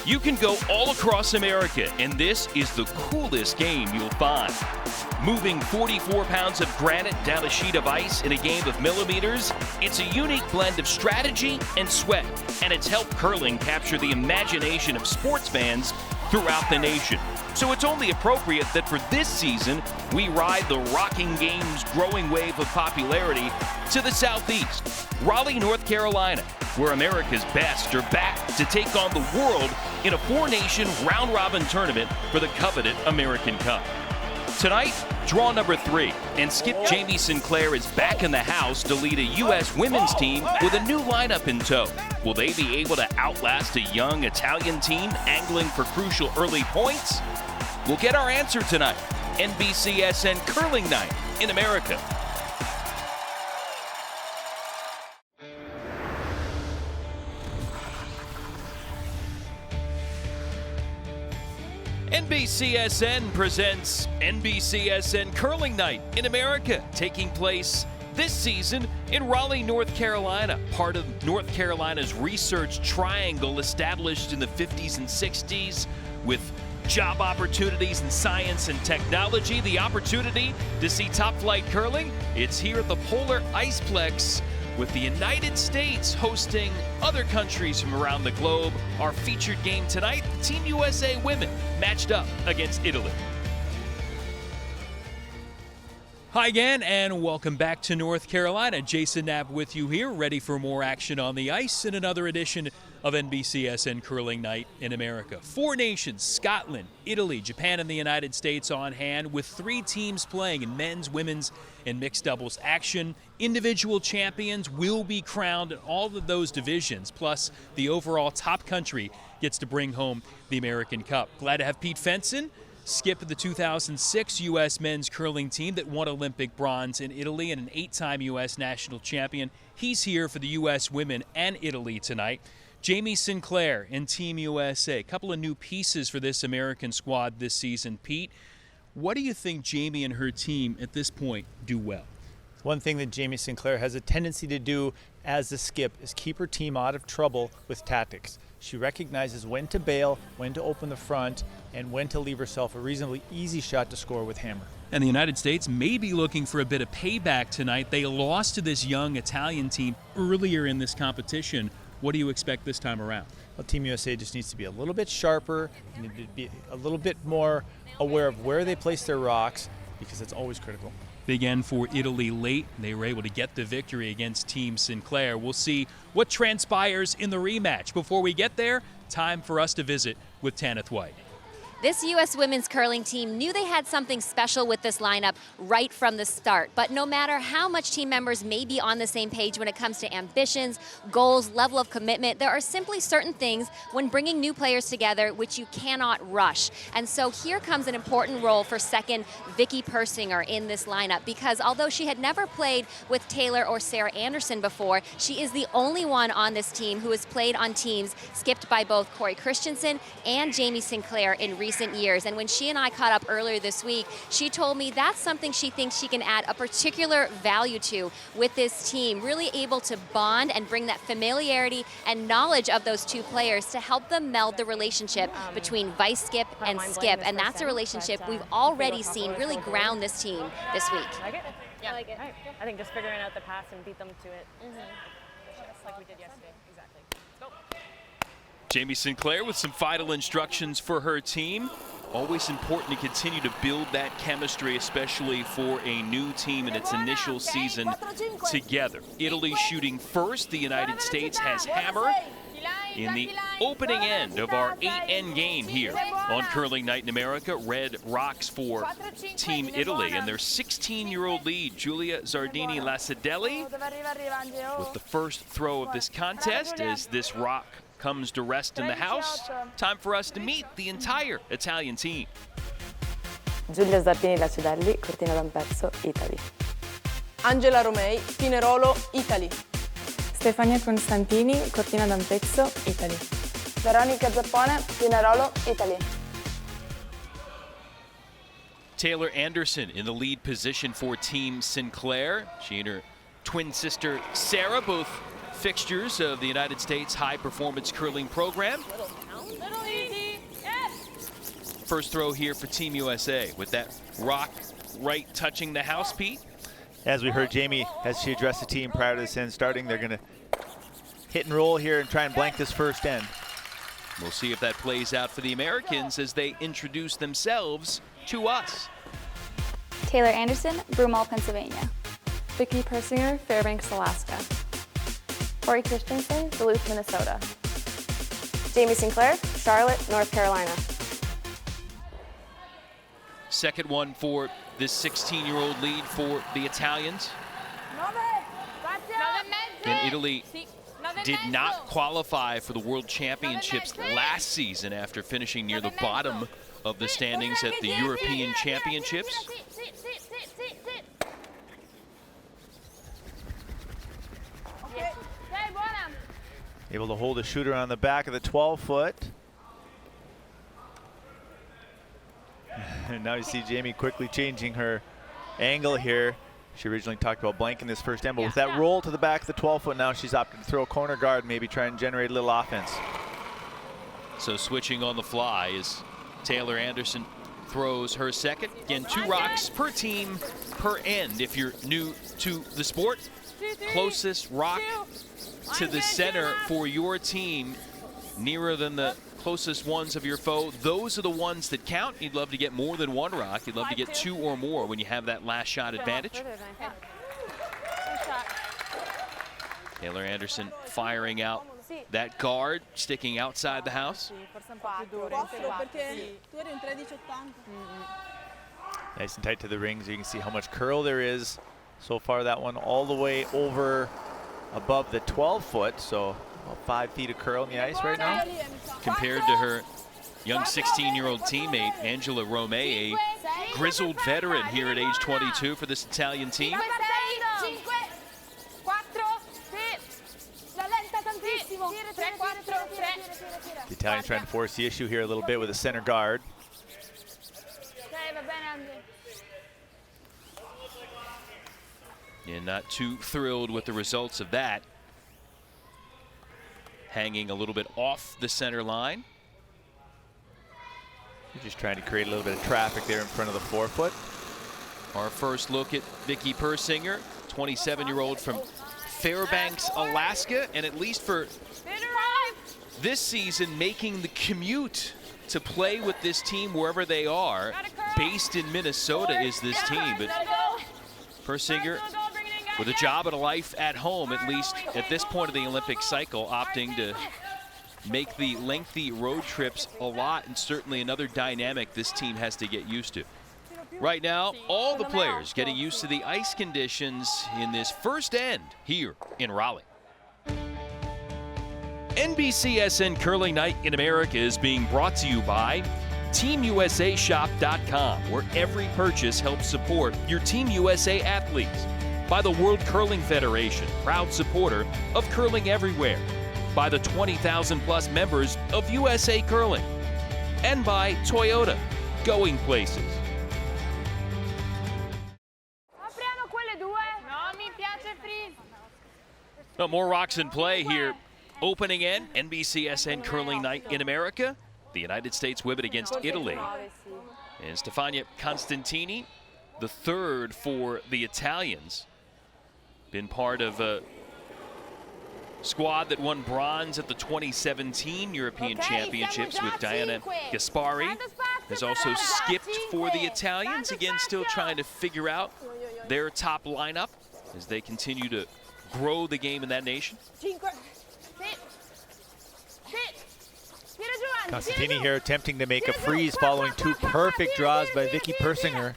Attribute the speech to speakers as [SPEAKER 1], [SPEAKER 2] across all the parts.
[SPEAKER 1] You can go all across America, and this is the coolest game you'll find. Moving 44 pounds of granite down a sheet of ice in a game of millimeters, it's a unique blend of strategy and sweat, and it's helped curling capture the imagination of sports fans throughout the nation. So it's only appropriate that for this season, we ride the rocking game's growing wave of popularity to the southeast, Raleigh, North Carolina, where America's best are back to take on the world in a four-nation round-robin tournament for the coveted American Cup. Tonight, draw number 3, and skip Jamie Sinclair is back in the house to lead a U.S. women's team with a new lineup in tow. Will they be able to outlast a young Italian team angling for crucial early points? We'll get our answer tonight. NBCSN Curling Night in America. NBCSN presents NBCSN Curling Night in America, taking place this season in Raleigh, North Carolina, part of North Carolina's research triangle established in the 50s and 60s with job opportunities in science and technology. The opportunity to see top-flight curling, it's here at the Polar Iceplex, with the United States hosting other countries from around the globe. Our featured game tonight, Team USA Women matched up against Italy. Hi again, and welcome back to North Carolina. Jason Knapp with you here, ready for more action on the ice in another edition of NBCSN Curling Night in America. 4 nations, Scotland, Italy, Japan, and the United States on hand, with 3 teams playing in men's, women's, and mixed doubles action. Individual champions will be crowned in all of those divisions, plus the overall top country gets to bring home the American Cup. Glad to have Pete Fenson, skip of the 2006 U.S. men's curling team that won Olympic bronze in Italy and an 8-time U.S. national champion. He's here for the U.S. women and Italy tonight. Jamie Sinclair in Team USA. A couple of new pieces for this American squad this season. Pete, what do you think Jamie and her team at this point do well?
[SPEAKER 2] One thing that Jamie Sinclair has a tendency to do as a skip is keep her team out of trouble with tactics. She recognizes when to bail, when to open the front, and when to leave herself a reasonably easy shot to score with hammer.
[SPEAKER 1] And the United States may be looking for a bit of payback tonight. They lost to this young Italian team earlier in this competition. What do you expect this time around?
[SPEAKER 2] Well, Team USA just needs to be a little bit sharper, need to be a little bit more aware of where they place their rocks, because it's always critical.
[SPEAKER 1] Big end for Italy late. They were able to get the victory against Team Sinclair. We'll see what transpires in the rematch. Before we get there, time for us to visit with Tanith White.
[SPEAKER 3] This U.S. women's curling team knew they had something special with this lineup right from the start. But no matter how much team members may be on the same page when it comes to ambitions, goals, level of commitment, there are simply certain things when bringing new players together which you cannot rush. And so here comes an important role for second Vicky Persinger in this lineup, because although she had never played with Taylor or Sarah Anderson before, she is the only one on this team who has played on teams skipped by both Corey Christensen and Jamie Sinclair in recent years. And when she and I caught up earlier this week, she told me that's something she thinks she can add a particular value to with this team, really able to bond and bring that familiarity and knowledge of those two players to help them meld the relationship between vice skip and skip. And that's a relationship we've already seen really ground this team this week.
[SPEAKER 4] Like it? Yeah. I like it. Right. I think just figuring out the pass and beat them to it. Just like we did yesterday. Exactly. Let's go.
[SPEAKER 1] Jamie Sinclair with some final instructions for her team. Always important to continue to build that chemistry, especially for a new team in its initial season together. Italy shooting first. The United States has hammer in the opening end of our 8-end game here on Curling Night in America. Red rocks for Team Italy and their 16-year-old lead, Giulia Zardini Lacedelli, with the first throw of this contest as this rock comes to rest in the house. Time for us to meet the entire Italian team.
[SPEAKER 5] Giulia Zardini Lacedelli, Cortina d'Ampezzo, Italy.
[SPEAKER 6] Angela Romei, Pinerolo, Italy.
[SPEAKER 5] Stefania Constantini, Cortina d'Ampezzo, Italy.
[SPEAKER 6] Veronica Zappone, Pinerolo, Italy.
[SPEAKER 1] Taylor Anderson in the lead position for Team Sinclair. She and her twin sister Sarah, both fixtures of the United States high performance curling program.
[SPEAKER 4] Little easy. Yes.
[SPEAKER 1] First throw here for Team USA with that rock right touching the house, Pete.
[SPEAKER 2] As we heard Jamie, as she addressed the team prior to this end starting, they're going to hit and roll here and try and blank this first end.
[SPEAKER 1] We'll see if that plays out for the Americans as they introduce themselves to us.
[SPEAKER 7] Taylor Anderson, Broomall, Pennsylvania.
[SPEAKER 5] Vicky Persinger, Fairbanks, Alaska.
[SPEAKER 6] Corey Christensen, Duluth, Minnesota. Jamie Sinclair, Charlotte, North Carolina.
[SPEAKER 1] Second one for this 16-year-old lead for the Italians. And Italy did not qualify for the World Championships last season after finishing near the bottom of the standings at the European Championships.
[SPEAKER 2] Able to hold a shooter on the back of the 12-foot. And now you see Jamie quickly changing her angle here. She originally talked about blanking this first end, but with that roll to the back of the 12-foot, now she's opted to throw a corner guard, maybe try and generate a little offense.
[SPEAKER 1] So switching on the fly as Taylor Anderson throws her second. Again, 2 rocks per team per end. If you're new to the sport, closest rock to the center for your team, nearer than the closest ones of your foe, those are the ones that count. You'd love to get more than 1 rock. You'd love to get 2 or more when you have that last shot advantage. Taylor Anderson firing out that guard, sticking outside the house.
[SPEAKER 2] Nice and tight to the rings. You can see how much curl there is. So far, that one all the way over above the 12-foot, so about 5 feet of curl in the ice right now.
[SPEAKER 1] Compared to her young 16-year-old teammate, Angela Romei, a grizzled veteran here at age 22 for this Italian team.
[SPEAKER 2] The Italians trying to force the issue here a little bit with a center guard.
[SPEAKER 1] And not too thrilled with the results of that. Hanging a little bit off the center line.
[SPEAKER 2] Just trying to create a little bit of traffic there in front of the 4-foot.
[SPEAKER 1] Our first look at Vicky Persinger, 27-year-old from Fairbanks, Alaska, and at least for this season, making the commute to play with this team wherever they are. Based in Minnesota is this team, but Persinger with a job and a life at home, at least at this point of the Olympic cycle, opting to make the lengthy road trips a lot, and certainly another dynamic this team has to get used to. Right now, all the players getting used to the ice conditions in this first end here in Raleigh. NBCSN Curling Night in America is being brought to you by TeamUSAShop.com, where every purchase helps support your Team USA athletes. By the World Curling Federation, proud supporter of curling everywhere. By the 20,000 plus members of USA Curling. And by Toyota, going places. Well, more rocks in play here. Opening end, NBCSN Curling Night in America. The United States women against Italy. And Stefania Constantini, the third for the Italians. Been part of a squad that won bronze at the 2017 European Championships with Diana Gaspari. Has also skipped for the Italians. Again, still trying to figure out their top lineup as they continue to grow the game in that nation.
[SPEAKER 2] Constantini here attempting to make a freeze following 2 perfect draws by Vicky Persinger.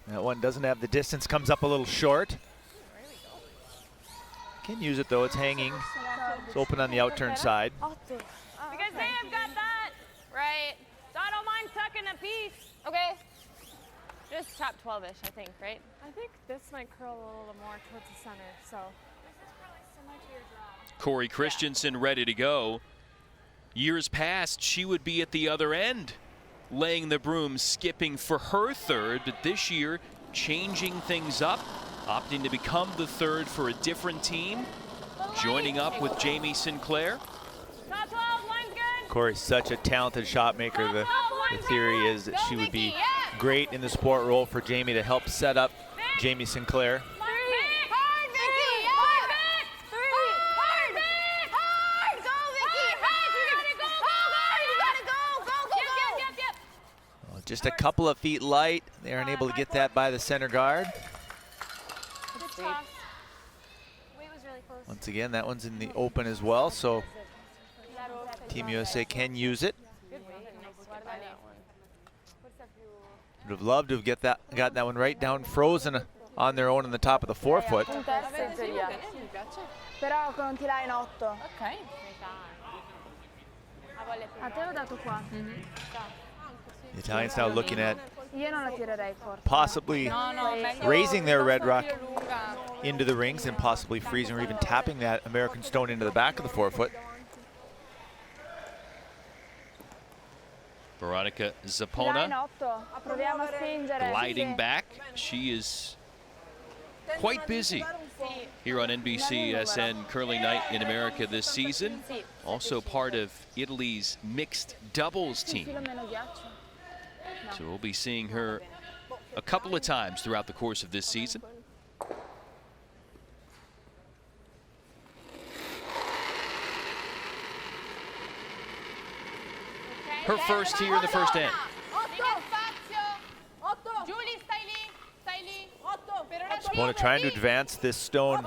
[SPEAKER 2] That one doesn't have the distance, comes up a little short. Can use it though, it's hanging. It's open on the outturn side.
[SPEAKER 4] Because they have got that, right? So I don't mind tucking a piece. Okay. Just top 12-ish, I think, right?
[SPEAKER 8] I think this might curl a little more towards the center, so.
[SPEAKER 1] Corey Christensen ready to go. Years past, she would be at the other end, laying the broom, skipping for her third, but this year, changing things up, opting to become the third for a different team, joining up with Jamie Sinclair.
[SPEAKER 2] Corey's such a talented shot maker. The theory is that she would be great in the support role for Jamie to help set up Jamie Sinclair. Just a couple of feet light. They aren't able to get that by the center guard. Once again, that one's in the open as well, so Team USA can use it. Would have loved to have gotten that one right down frozen on their own on the top of the forefoot.
[SPEAKER 6] Però non ti in 8.
[SPEAKER 4] Ok.
[SPEAKER 6] A te ho dato qua.
[SPEAKER 2] The Italians now looking at
[SPEAKER 6] Io non la tirerei forte.
[SPEAKER 2] possibly raising their red rock into the rings and possibly freezing or even tapping that American stone into the back of the forefoot.
[SPEAKER 1] Veronica
[SPEAKER 6] Tira in
[SPEAKER 1] Zappona
[SPEAKER 6] 8. Proviamo a spingere.
[SPEAKER 1] gliding back. She is quite busy here on NBCSN Curling Night in America this season. Also part of Italy's mixed doubles team. So we'll be seeing her a couple of times throughout the course of this season. Her first here in the first end.
[SPEAKER 2] Zappona trying to advance this stone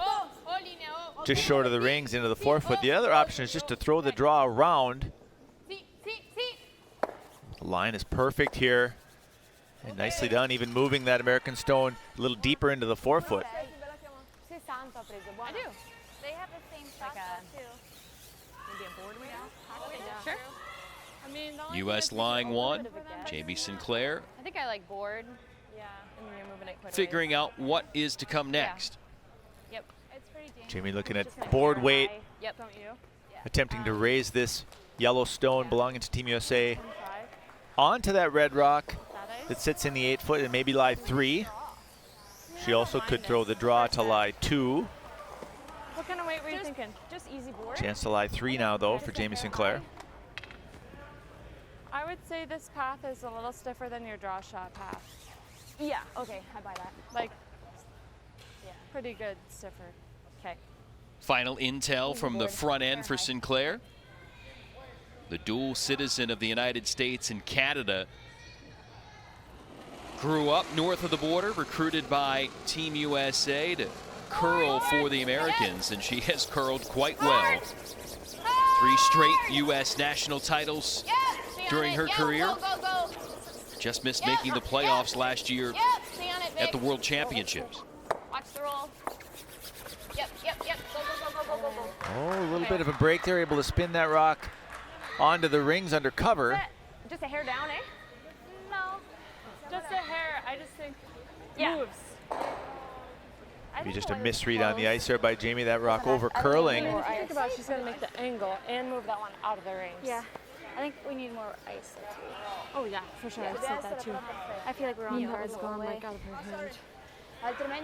[SPEAKER 2] just short of the rings into the forefoot. The other option is just to throw the draw around. The line is perfect here. And nicely done, even moving that American stone a little deeper into the forefoot.
[SPEAKER 4] I do.
[SPEAKER 7] They have the same shot too.
[SPEAKER 4] Maybe a board way out? Sure. I mean,
[SPEAKER 1] U.S. lying one. Jamie Sinclair
[SPEAKER 4] I think I like board. Yeah. And you're moving it quite a
[SPEAKER 1] figuring out what is to come next.
[SPEAKER 4] Yep.
[SPEAKER 7] It's pretty dangerous.
[SPEAKER 2] Jamie looking at board weight,
[SPEAKER 4] Yep. Don't you?
[SPEAKER 2] attempting to raise this yellow stone belonging to Team USA onto that red rock that sits in the 8-foot and maybe lie 3. She also could throw the draw to lie 2.
[SPEAKER 4] What kind of weight were you thinking? Just easy board?
[SPEAKER 2] Chance to lie 3 now though for Jamie Sinclair.
[SPEAKER 8] I would say this path is a little stiffer than your draw shot path.
[SPEAKER 6] Yeah, okay, I buy that.
[SPEAKER 8] Like, pretty good stiffer.
[SPEAKER 4] Okay.
[SPEAKER 1] Final intel from the front end for Sinclair. The dual citizen of the United States and Canada. Grew up north of the border, recruited by Team USA to curl for the Americans, and she has curled quite well. 3 straight U.S. national titles during her career. Just missed making the playoffs last year at the World Championships.
[SPEAKER 4] Watch the roll. Yep. Go.
[SPEAKER 2] Oh, a little bit of a break there, able to spin that rock onto the rings under cover.
[SPEAKER 4] Just a hair down, eh?
[SPEAKER 8] No, just a hair. I just think
[SPEAKER 4] Yeah.
[SPEAKER 8] moves.
[SPEAKER 2] Maybe just a misread on the ice there by Jamie, that rock over curling.
[SPEAKER 8] When you think about it, she's going to make the angle and move that one out of the rings.
[SPEAKER 7] Yeah. I think we need more ice there too.
[SPEAKER 8] Oh, yeah, for sure. I said that too.
[SPEAKER 7] I feel like we're on guard the whole
[SPEAKER 8] Gone
[SPEAKER 7] way.
[SPEAKER 8] like out of her hand.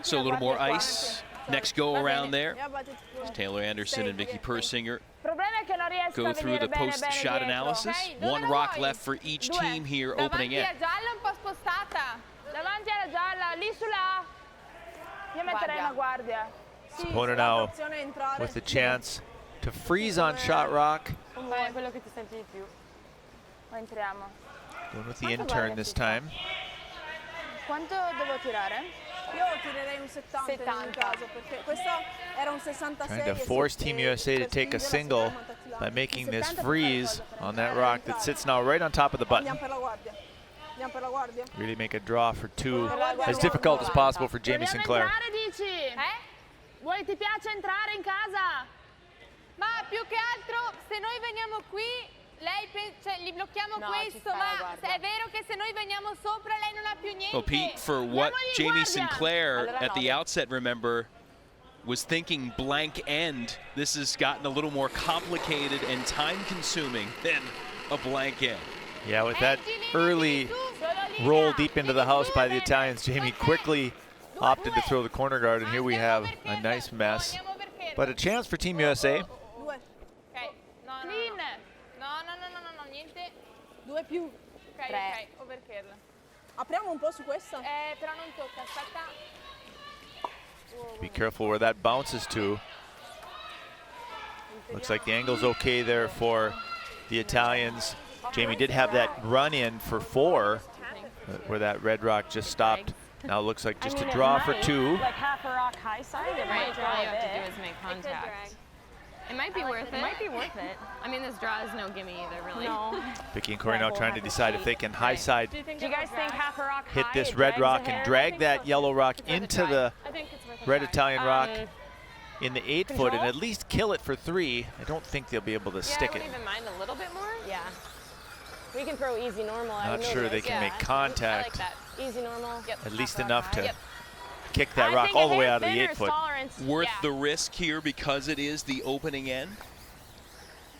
[SPEAKER 1] So a little more ice. Next go around there. Taylor Anderson and Vicky Persinger go through the post-shot analysis. 1 rock left for each team here opening end.
[SPEAKER 6] Davanti alla gialla, lì sulla. Io metterei una guardia.
[SPEAKER 2] Zappona now with the chance to freeze on shot rock.
[SPEAKER 8] Fai quello che ti senti di più.
[SPEAKER 6] Entriamo.
[SPEAKER 2] Going with the intern this time.
[SPEAKER 6] Quanto devo tirare?
[SPEAKER 9] Io tirerei un 70 in ogni caso, perché questo era un 66.
[SPEAKER 2] Trying to force Team USA to take a single by making this freeze on that rock that sits now right on top of the button.
[SPEAKER 9] Andiamo per la guardia. Andiamo per la guardia.
[SPEAKER 2] Really make a draw for 2 as difficult as possible for Jamie Sinclair.
[SPEAKER 6] Entrare, dici? Vuoi, ti piace entrare in casa?
[SPEAKER 4] Ma più che altro, se noi veniamo qui, lei cioè, gli blocchiamo questo, ma è vero che se noi veniamo sopra lei non ha più niente.
[SPEAKER 1] Well, Pete, for what Jamie Sinclair at the outset, remember, was thinking blank end, this has gotten a little more complicated and time-consuming than a blank end.
[SPEAKER 2] Yeah, with that early roll deep into the house by the Italians, Jamie quickly opted to throw the corner guard, and here we have a nice mess. But a chance for Team USA.
[SPEAKER 4] Okay. No.
[SPEAKER 9] 2 più.
[SPEAKER 6] Ok, ok, overkill.
[SPEAKER 9] Apriamo un po' su questa.
[SPEAKER 6] Però non tocca, aspetta.
[SPEAKER 2] Be careful where that bounces to. Looks like the angle's okay there for the Italians. Jamie did have that run in for 4, where that red rock just stopped. Now it looks like just a draw for 2.
[SPEAKER 4] Like half a rock high side, it
[SPEAKER 6] Right,
[SPEAKER 4] might
[SPEAKER 6] all you
[SPEAKER 4] draw
[SPEAKER 6] have to
[SPEAKER 4] a
[SPEAKER 6] do
[SPEAKER 4] bit.
[SPEAKER 6] is make contact. It might be worth it.
[SPEAKER 4] It might be worth it.
[SPEAKER 6] I mean, this draw is no gimme either, really.
[SPEAKER 4] No.
[SPEAKER 2] Vicky and Corey now trying to decide if they can high side
[SPEAKER 4] Do you guys think half a rock
[SPEAKER 2] hit
[SPEAKER 4] high,
[SPEAKER 2] this
[SPEAKER 4] it
[SPEAKER 2] red
[SPEAKER 4] drags
[SPEAKER 2] rock
[SPEAKER 4] the
[SPEAKER 2] and
[SPEAKER 4] hair?
[SPEAKER 2] drag that yellow rock into the
[SPEAKER 8] I think it's worth a
[SPEAKER 2] red
[SPEAKER 8] try.
[SPEAKER 2] Italian rock in the 8-foot and at least kill it for 3. I don't think they'll be able to stick
[SPEAKER 6] I
[SPEAKER 2] it.
[SPEAKER 6] wouldn't even mind a little bit more.
[SPEAKER 4] Yeah. We can throw easy normal.
[SPEAKER 2] Not sure they can make
[SPEAKER 6] I like
[SPEAKER 2] contact.
[SPEAKER 6] that.
[SPEAKER 4] Easy normal.
[SPEAKER 6] Yep.
[SPEAKER 2] At least
[SPEAKER 4] rock
[SPEAKER 2] enough
[SPEAKER 4] high.
[SPEAKER 2] to
[SPEAKER 6] Yep.
[SPEAKER 2] kick that
[SPEAKER 4] I
[SPEAKER 2] rock
[SPEAKER 4] think
[SPEAKER 2] all
[SPEAKER 4] a
[SPEAKER 2] the way
[SPEAKER 4] hair
[SPEAKER 2] out of the
[SPEAKER 4] thinner is
[SPEAKER 2] 8-foot.
[SPEAKER 4] tolerance.
[SPEAKER 1] Worth
[SPEAKER 6] Yeah.
[SPEAKER 1] the risk here because it is the opening end?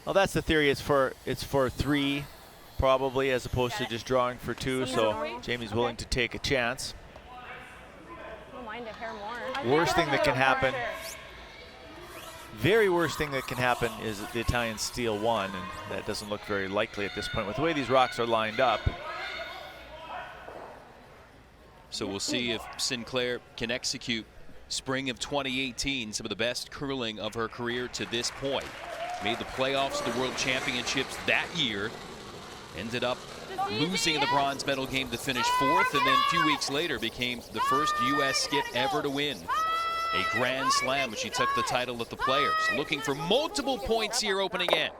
[SPEAKER 2] Well, that's the theory. It's for 3 probably, as opposed to just drawing for 2. So Jamie's willing to take a chance.
[SPEAKER 4] I don't mind a hair more.
[SPEAKER 2] Worst thing that can happen, very worst thing that can happen is that the Italians steal 1, and that doesn't look very likely at this point with the way these rocks are lined up.
[SPEAKER 1] So we'll see if Sinclair can execute spring of 2018, some of the best curling of her career to this point. Made the playoffs of the World Championships that year. Ended up losing in the bronze medal game to finish 4th, and then a few weeks later became the first U.S. skip ever to win a Grand Slam when she took the title at the Players. Looking for multiple points here opening end.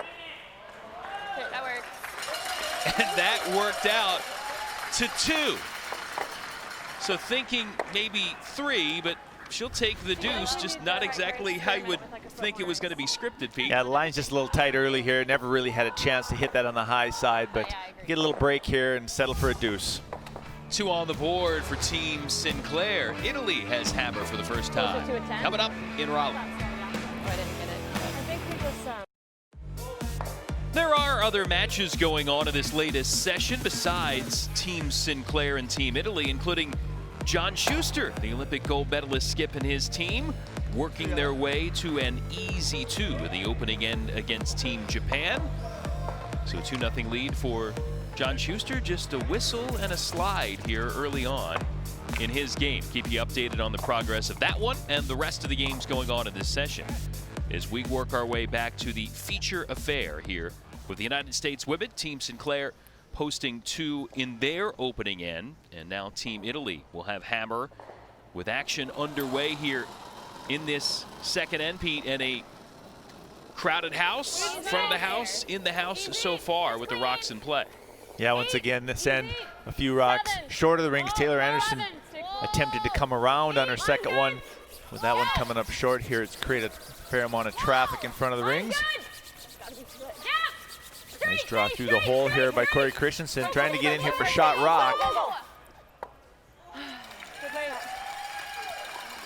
[SPEAKER 6] Okay, that works.
[SPEAKER 1] And that worked out to 2. So thinking maybe 3, but she'll take the deuce, just not exactly how you would think it was going to be scripted, Pete.
[SPEAKER 2] Yeah, the line's just a little tight early here. Never really had a chance to hit that on the high side, but get a little break here and settle for a deuce.
[SPEAKER 1] 2 on the board for Team Sinclair. Italy has hammer for the first time. Coming up in Raleigh.
[SPEAKER 6] I didn't get it.
[SPEAKER 8] I think we just
[SPEAKER 1] There are other matches going on in this latest session besides Team Sinclair and Team Italy, including John Schuster, the Olympic gold medalist skip and his team, working their way to an easy 2 in the opening end against Team Japan. So a 2-0 lead for John Schuster, just a whistle and a slide here early on in his game. Keep you updated on the progress of that one and the rest of the games going on in this session as we work our way back to the feature affair here with the United States women. Team Sinclair posting 2 in their opening end, and now Team Italy will have hammer with action underway here in this second end, Pete, and a crowded house, front of the house, in the house so far with the rocks in play.
[SPEAKER 2] Yeah, once again, this end, a few rocks short of the rings. Taylor Anderson attempted to come around on her second one. With that one coming up short here, it's created a fair amount of traffic in front of the rings. Nice draw through the hole here by Corey Christensen, trying to get in here for shot rock.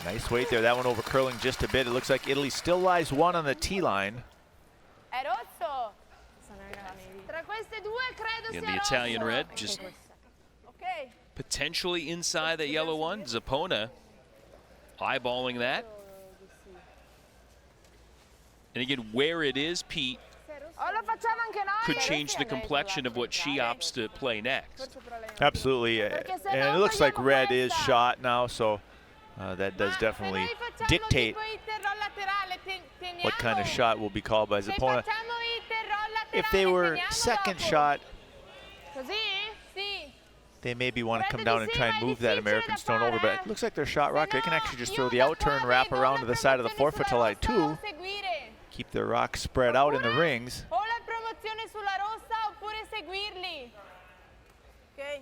[SPEAKER 2] Nice weight there. That one over curling just a bit. It looks like Italy still lies 1 on the tee line.
[SPEAKER 6] È rosso.
[SPEAKER 7] Tra queste due credo
[SPEAKER 1] In
[SPEAKER 7] sia
[SPEAKER 1] the Italian
[SPEAKER 7] rosso.
[SPEAKER 1] red, just potentially inside that yellow one. Zappona eyeballing that. And again, where it is, Pete,
[SPEAKER 6] Oh, lo facciamo anche noi.
[SPEAKER 1] could change the complexion of what she opts to play next.
[SPEAKER 2] Absolutely, and it looks like red is shot now, so that does definitely dictate what kind of shot will be called by Zappona. If they were second shot,
[SPEAKER 6] Così? Sì.
[SPEAKER 2] they maybe want to come down and try and move that American stone over, but it looks like they're shot rock. They can actually just throw the out-turn, wrap around to the side of the 4-foot to line 2, keep their rocks spread out in the rings.
[SPEAKER 6] O la promozione sulla rossa oppure seguirli.
[SPEAKER 9] Ok.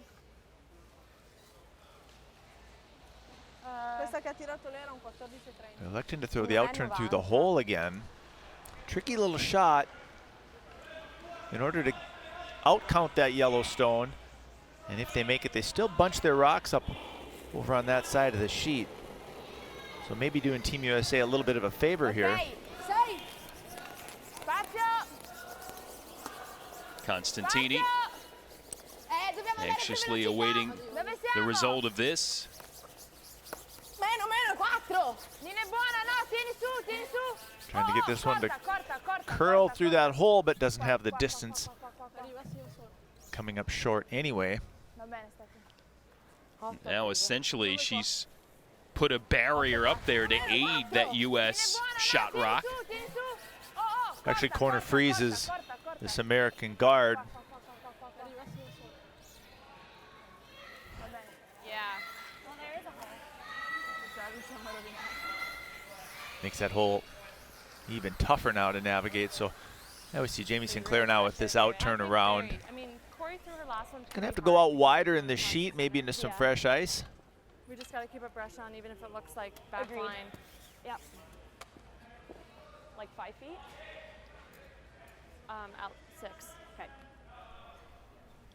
[SPEAKER 9] Questa che ha tirato lei era un 14-30.
[SPEAKER 2] They're electing to throw the out-turn through the hole again. Tricky little shot in order to out-count that yellow stone. And if they make it, they still bunch their rocks up over on that side of the sheet. So maybe doing Team USA a little bit of a favor here.
[SPEAKER 6] Sei. Spazio.
[SPEAKER 1] Constantini
[SPEAKER 6] Dobbiamo
[SPEAKER 1] anxiously awaiting the result of this.
[SPEAKER 6] Meno, 4. Nina è buona, no, tieni su.
[SPEAKER 2] Trying to get this one to
[SPEAKER 6] Corta.
[SPEAKER 2] curl through that hole, but doesn't have the distance coming up short anyway.
[SPEAKER 6] Va bene, Steffi.
[SPEAKER 1] Now essentially she's put a barrier up there to aid that U.S. shot rock.
[SPEAKER 2] Actually, corner freezes this American guard.
[SPEAKER 4] Yeah.
[SPEAKER 2] Makes that hole even tougher now to navigate. So now we see Jamie Sinclair now with this out turn around.
[SPEAKER 8] I mean, Corey threw her last one.
[SPEAKER 2] Gonna have to go out wider in the sheet, maybe into some fresh ice.
[SPEAKER 8] We just got to keep a brush on, even if it looks like back
[SPEAKER 6] Agreed.
[SPEAKER 8] line. Yep. Like 5 feet? Out 6. Okay.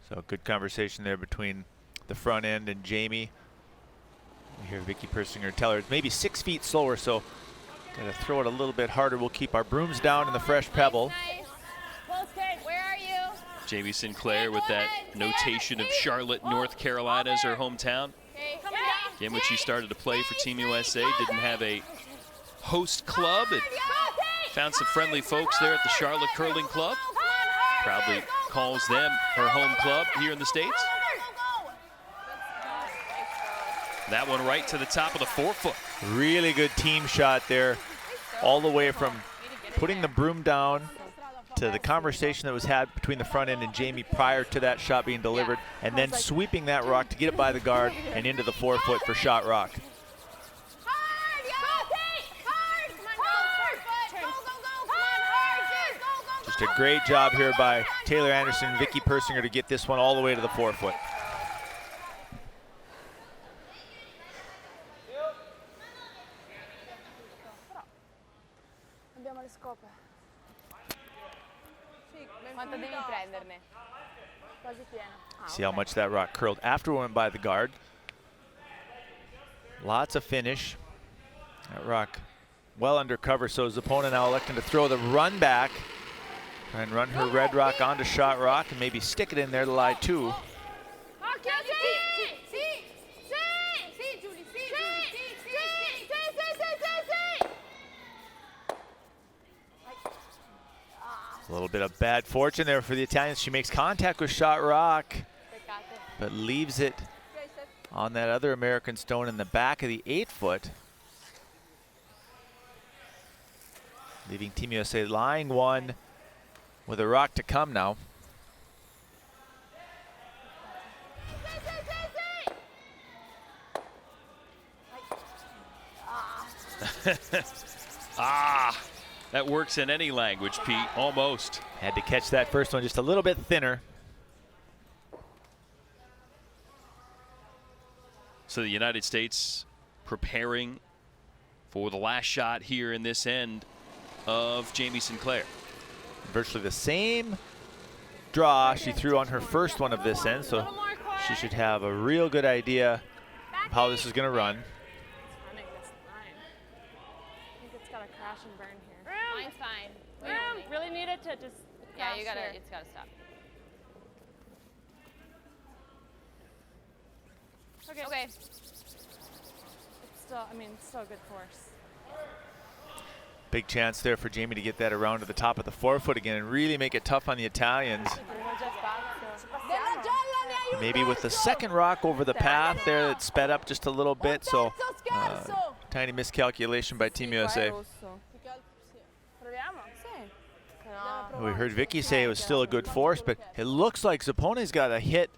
[SPEAKER 2] So good conversation there between the front end and Jamie. We hear Vicky Persinger tell her it's maybe 6 feet slower, so gotta throw it a little bit harder. We'll keep our brooms down in the fresh pebble.
[SPEAKER 4] Where are you?
[SPEAKER 1] Jamie Sinclair with that notation of Charlotte, North Carolina as her hometown. Game which she started to play for Team USA. Didn't have a host club. It found some friendly folks there at the Charlotte Curling Club. Proudly calls them her home club here in the States. That one right to the top of the forefoot.
[SPEAKER 2] Really good team shot there, all the way from putting the broom down to the conversation that was had between the front end and Jamie prior to that shot being delivered, and then sweeping that rock to get it by the guard and into the forefoot for shot rock. Just a great job here by Taylor Anderson and Vicky Persinger to get this one all the way to the forefoot.
[SPEAKER 6] Abbiamo le scope.
[SPEAKER 4] Quanto devi prenderne?
[SPEAKER 6] Quasi pieno.
[SPEAKER 2] See how much that rock curled after it went by the guard. Lots of finish. That rock well under cover, so Zappone now electing to throw the run back and run her red rock onto shot rock and maybe stick it in there to lie two. A little bit of bad fortune there for the Italians. She makes contact with shot rock, but leaves it on that other American stone in the back of the 8-foot. Leaving Team USA lying one with a rock to come now.
[SPEAKER 1] That works in any language, Pete, almost.
[SPEAKER 2] Had to catch that first one just a little bit thinner.
[SPEAKER 1] So the United States preparing for the last shot here in this end of Jamie Sinclair.
[SPEAKER 2] Virtually the same draw she threw on her first one of this end, so she should have a real good idea of how this is going to run.
[SPEAKER 8] Running this line. I think it's got to crash and burn here.
[SPEAKER 4] Mine's fine.
[SPEAKER 8] Really need it to just
[SPEAKER 4] Yeah,
[SPEAKER 8] crash here.
[SPEAKER 4] it's gotta stop. Okay.
[SPEAKER 8] It's still, I mean, it's still a good force.
[SPEAKER 2] Big chance there for Jamie to get that around to the top of the forefoot again and really make it tough on the Italians. Maybe with the second rock over the path there that sped up just a little bit, so tiny miscalculation by Team USA. We heard Vicky say it was still a good force, but it looks like Zappone's got a hit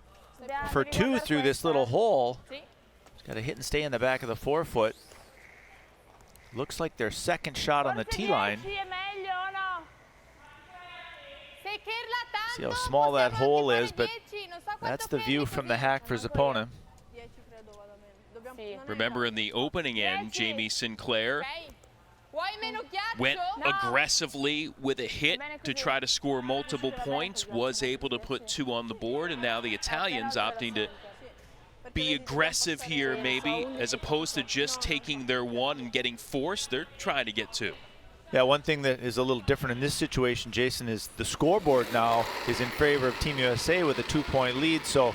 [SPEAKER 2] for two through this little hole. She's got a hit and stay in the back of the forefoot. Looks like their second shot on the tee line. See how small that hole is, but that's the view from the hack for Zappone.
[SPEAKER 1] Remember in the opening end, Jamie Sinclair went aggressively with a hit to try to score multiple points, was able to put two on the board, and now the Italians opting to be aggressive here maybe, as opposed to just taking their one and getting forced. They're trying to get two.
[SPEAKER 2] Yeah, one thing that is a little different in this situation, Jason, is the scoreboard now is in favor of Team USA with a 2-point lead, so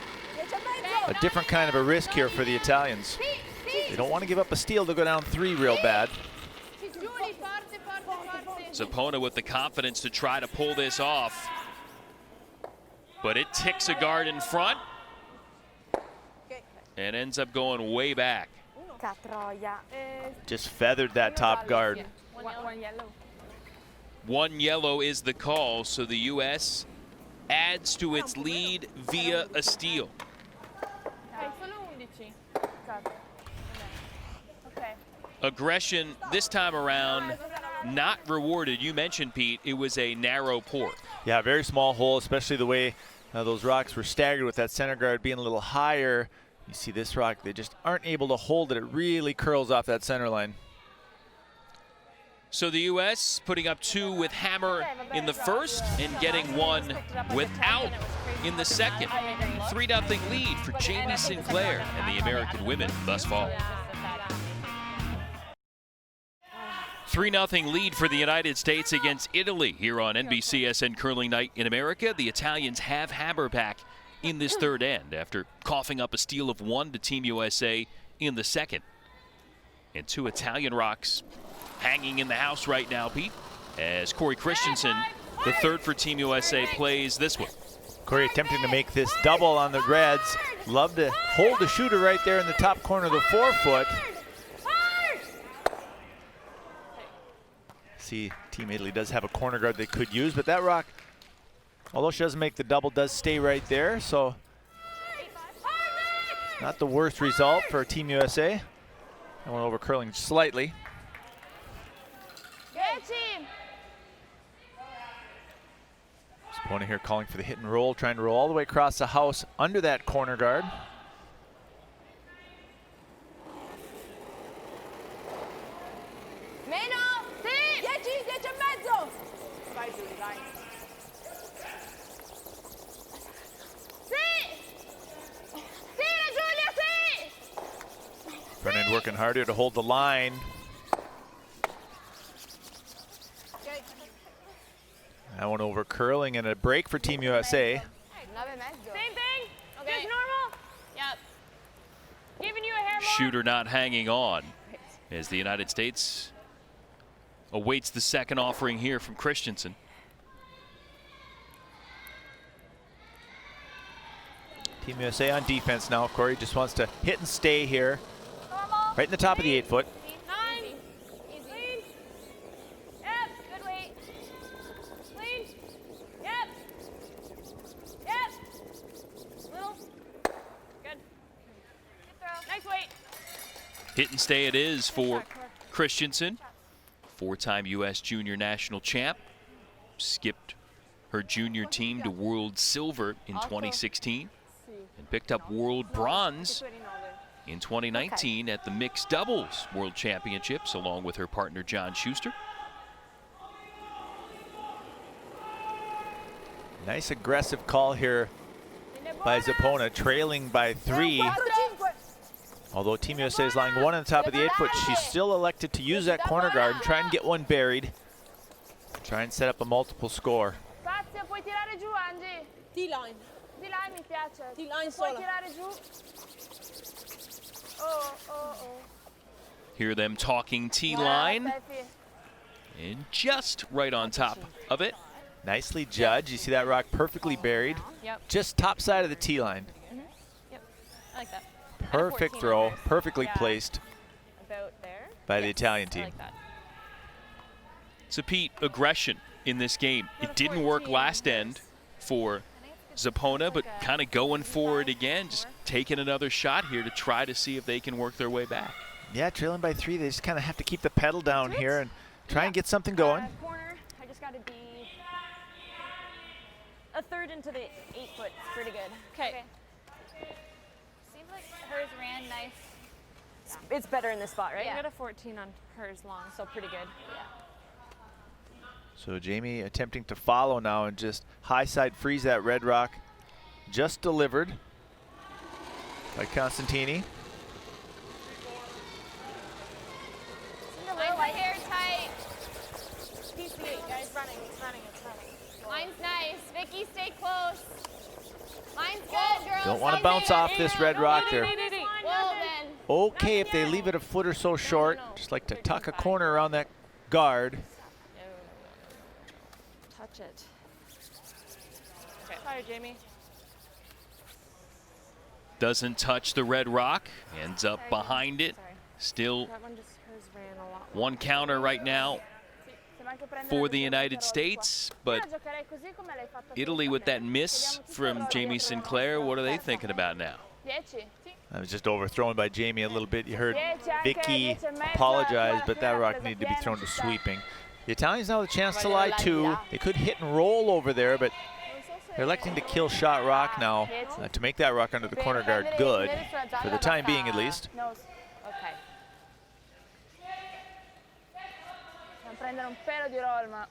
[SPEAKER 2] a different kind of a risk here for the Italians. They don't want to give up a steal to go down 3 real bad.
[SPEAKER 1] Zappone with the confidence to try to pull this off. but it ticks a guard in front and ends up going way back.
[SPEAKER 2] Just feathered that top guard.
[SPEAKER 6] One yellow.
[SPEAKER 1] 1 yellow is the call, so the U.S. adds to its lead via a steal.
[SPEAKER 6] Solo 11. Okay.
[SPEAKER 1] Aggression this time around not rewarded. You mentioned, Pete, it was a narrow port.
[SPEAKER 2] Yeah, very small hole, especially the way those rocks were staggered with that center guard being a little higher. You see this rock, they just aren't able to hold it. It really curls off that center line.
[SPEAKER 1] So the U.S. putting up 2 with hammer in the first and getting 1 without in the second. 3-0 lead for Jamie Sinclair and the American women thus far. 3-0 lead for the United States against Italy here on NBCSN Curling Night in America. The Italians have hammer back in this third end after coughing up a steal of 1 to Team USA in the second. And 2 Italian rocks hanging in the house right now, Pete, as Corey Christensen, the third for Team USA, plays this one.
[SPEAKER 2] Corey attempting to make this double on the Reds. Love to hold the shooter right there in the top corner of the forefoot. See, Team Italy does have a corner guard they could use, but that rock, although she doesn't make the double, does stay right there, so not the worst result for Team USA. I went over curling slightly. Sapona here calling for the hit and roll, trying to roll all the way across the house under that corner guard. Brennan working harder to hold the line. That one over curling and a break for Team USA.
[SPEAKER 4] Same thing? Okay. Just normal? Yep. Giving you a hair more.
[SPEAKER 1] Shooter not hanging on as the United States awaits the second offering here from Christensen.
[SPEAKER 2] Team USA on defense now. Corey just wants to hit and stay here. Right in the top of the 8 foot.
[SPEAKER 1] Hit and stay it is for Christensen, 4-time U.S. junior national champ. Skipped her junior team to world silver in 2016 and picked up world bronze in 2019 at the mixed doubles world championships along with her partner John Schuster.
[SPEAKER 2] Nice aggressive call here by Sapona, trailing by 3. Although Team USA is lying 1 on the top of the 8 foot, she's still elected to use that corner guard and try and get one buried. Try and set up a multiple score.
[SPEAKER 6] Puoi tirare giù, Angie. D-line. D-line mi piace. D-line puoi tirare giù.
[SPEAKER 1] Hear them talking T-line. And just right on top of it.
[SPEAKER 2] Nicely judged. You see that rock perfectly buried.
[SPEAKER 4] Yep.
[SPEAKER 2] Just top side of the T-line.
[SPEAKER 4] Yep. I like that.
[SPEAKER 2] Perfect throw, perfectly placed
[SPEAKER 4] About there.
[SPEAKER 2] by the Italian team.
[SPEAKER 4] I like that.
[SPEAKER 1] So Pete, aggression in this game. It didn't work last end for Sapona, but kind of going for it again, just taking another shot here to try to see if they can work their way back.
[SPEAKER 2] Yeah, trailing by 3, they just kind of have to keep the pedal down here and try and get something going.
[SPEAKER 4] Corner, I just got to be a third into the 8 foot. It's pretty good. Okay.
[SPEAKER 7] Seems like hers ran nice.
[SPEAKER 4] It's better in this spot, right?
[SPEAKER 8] I got a 14 on hers long.
[SPEAKER 4] So pretty good.
[SPEAKER 2] So Jamie attempting to follow now and just high side freeze that red rock. Just delivered by Constantini.
[SPEAKER 7] Mine's my hair tight.
[SPEAKER 6] PC, guys, it's running.
[SPEAKER 7] Mine's nice. Vicky, stay close. Mine's good, girls.
[SPEAKER 2] Don't want to bounce off this red rock there.
[SPEAKER 7] Well then.
[SPEAKER 2] Okay if they leave it a foot or so short. Just like to tuck a corner around that guard.
[SPEAKER 8] Touch it. Sorry, Jamie.
[SPEAKER 1] Doesn't touch the red rock, ends up behind it. Still
[SPEAKER 8] That one just hers ran a lot.
[SPEAKER 1] one counter right now for the United States, but Italy with that miss from Jamie Sinclair, what are they thinking about now?
[SPEAKER 2] I was just overthrown by Jamie a little bit. You heard Vicky apologize, but that rock needed to be thrown to sweeping. The Italians now have a chance to lie too. They could hit and roll over there, but they're electing to kill shot rock now to make that rock under the corner guard good, for the time being at least.
[SPEAKER 6] Ok. Stiamo prendere un pelo di roll, ma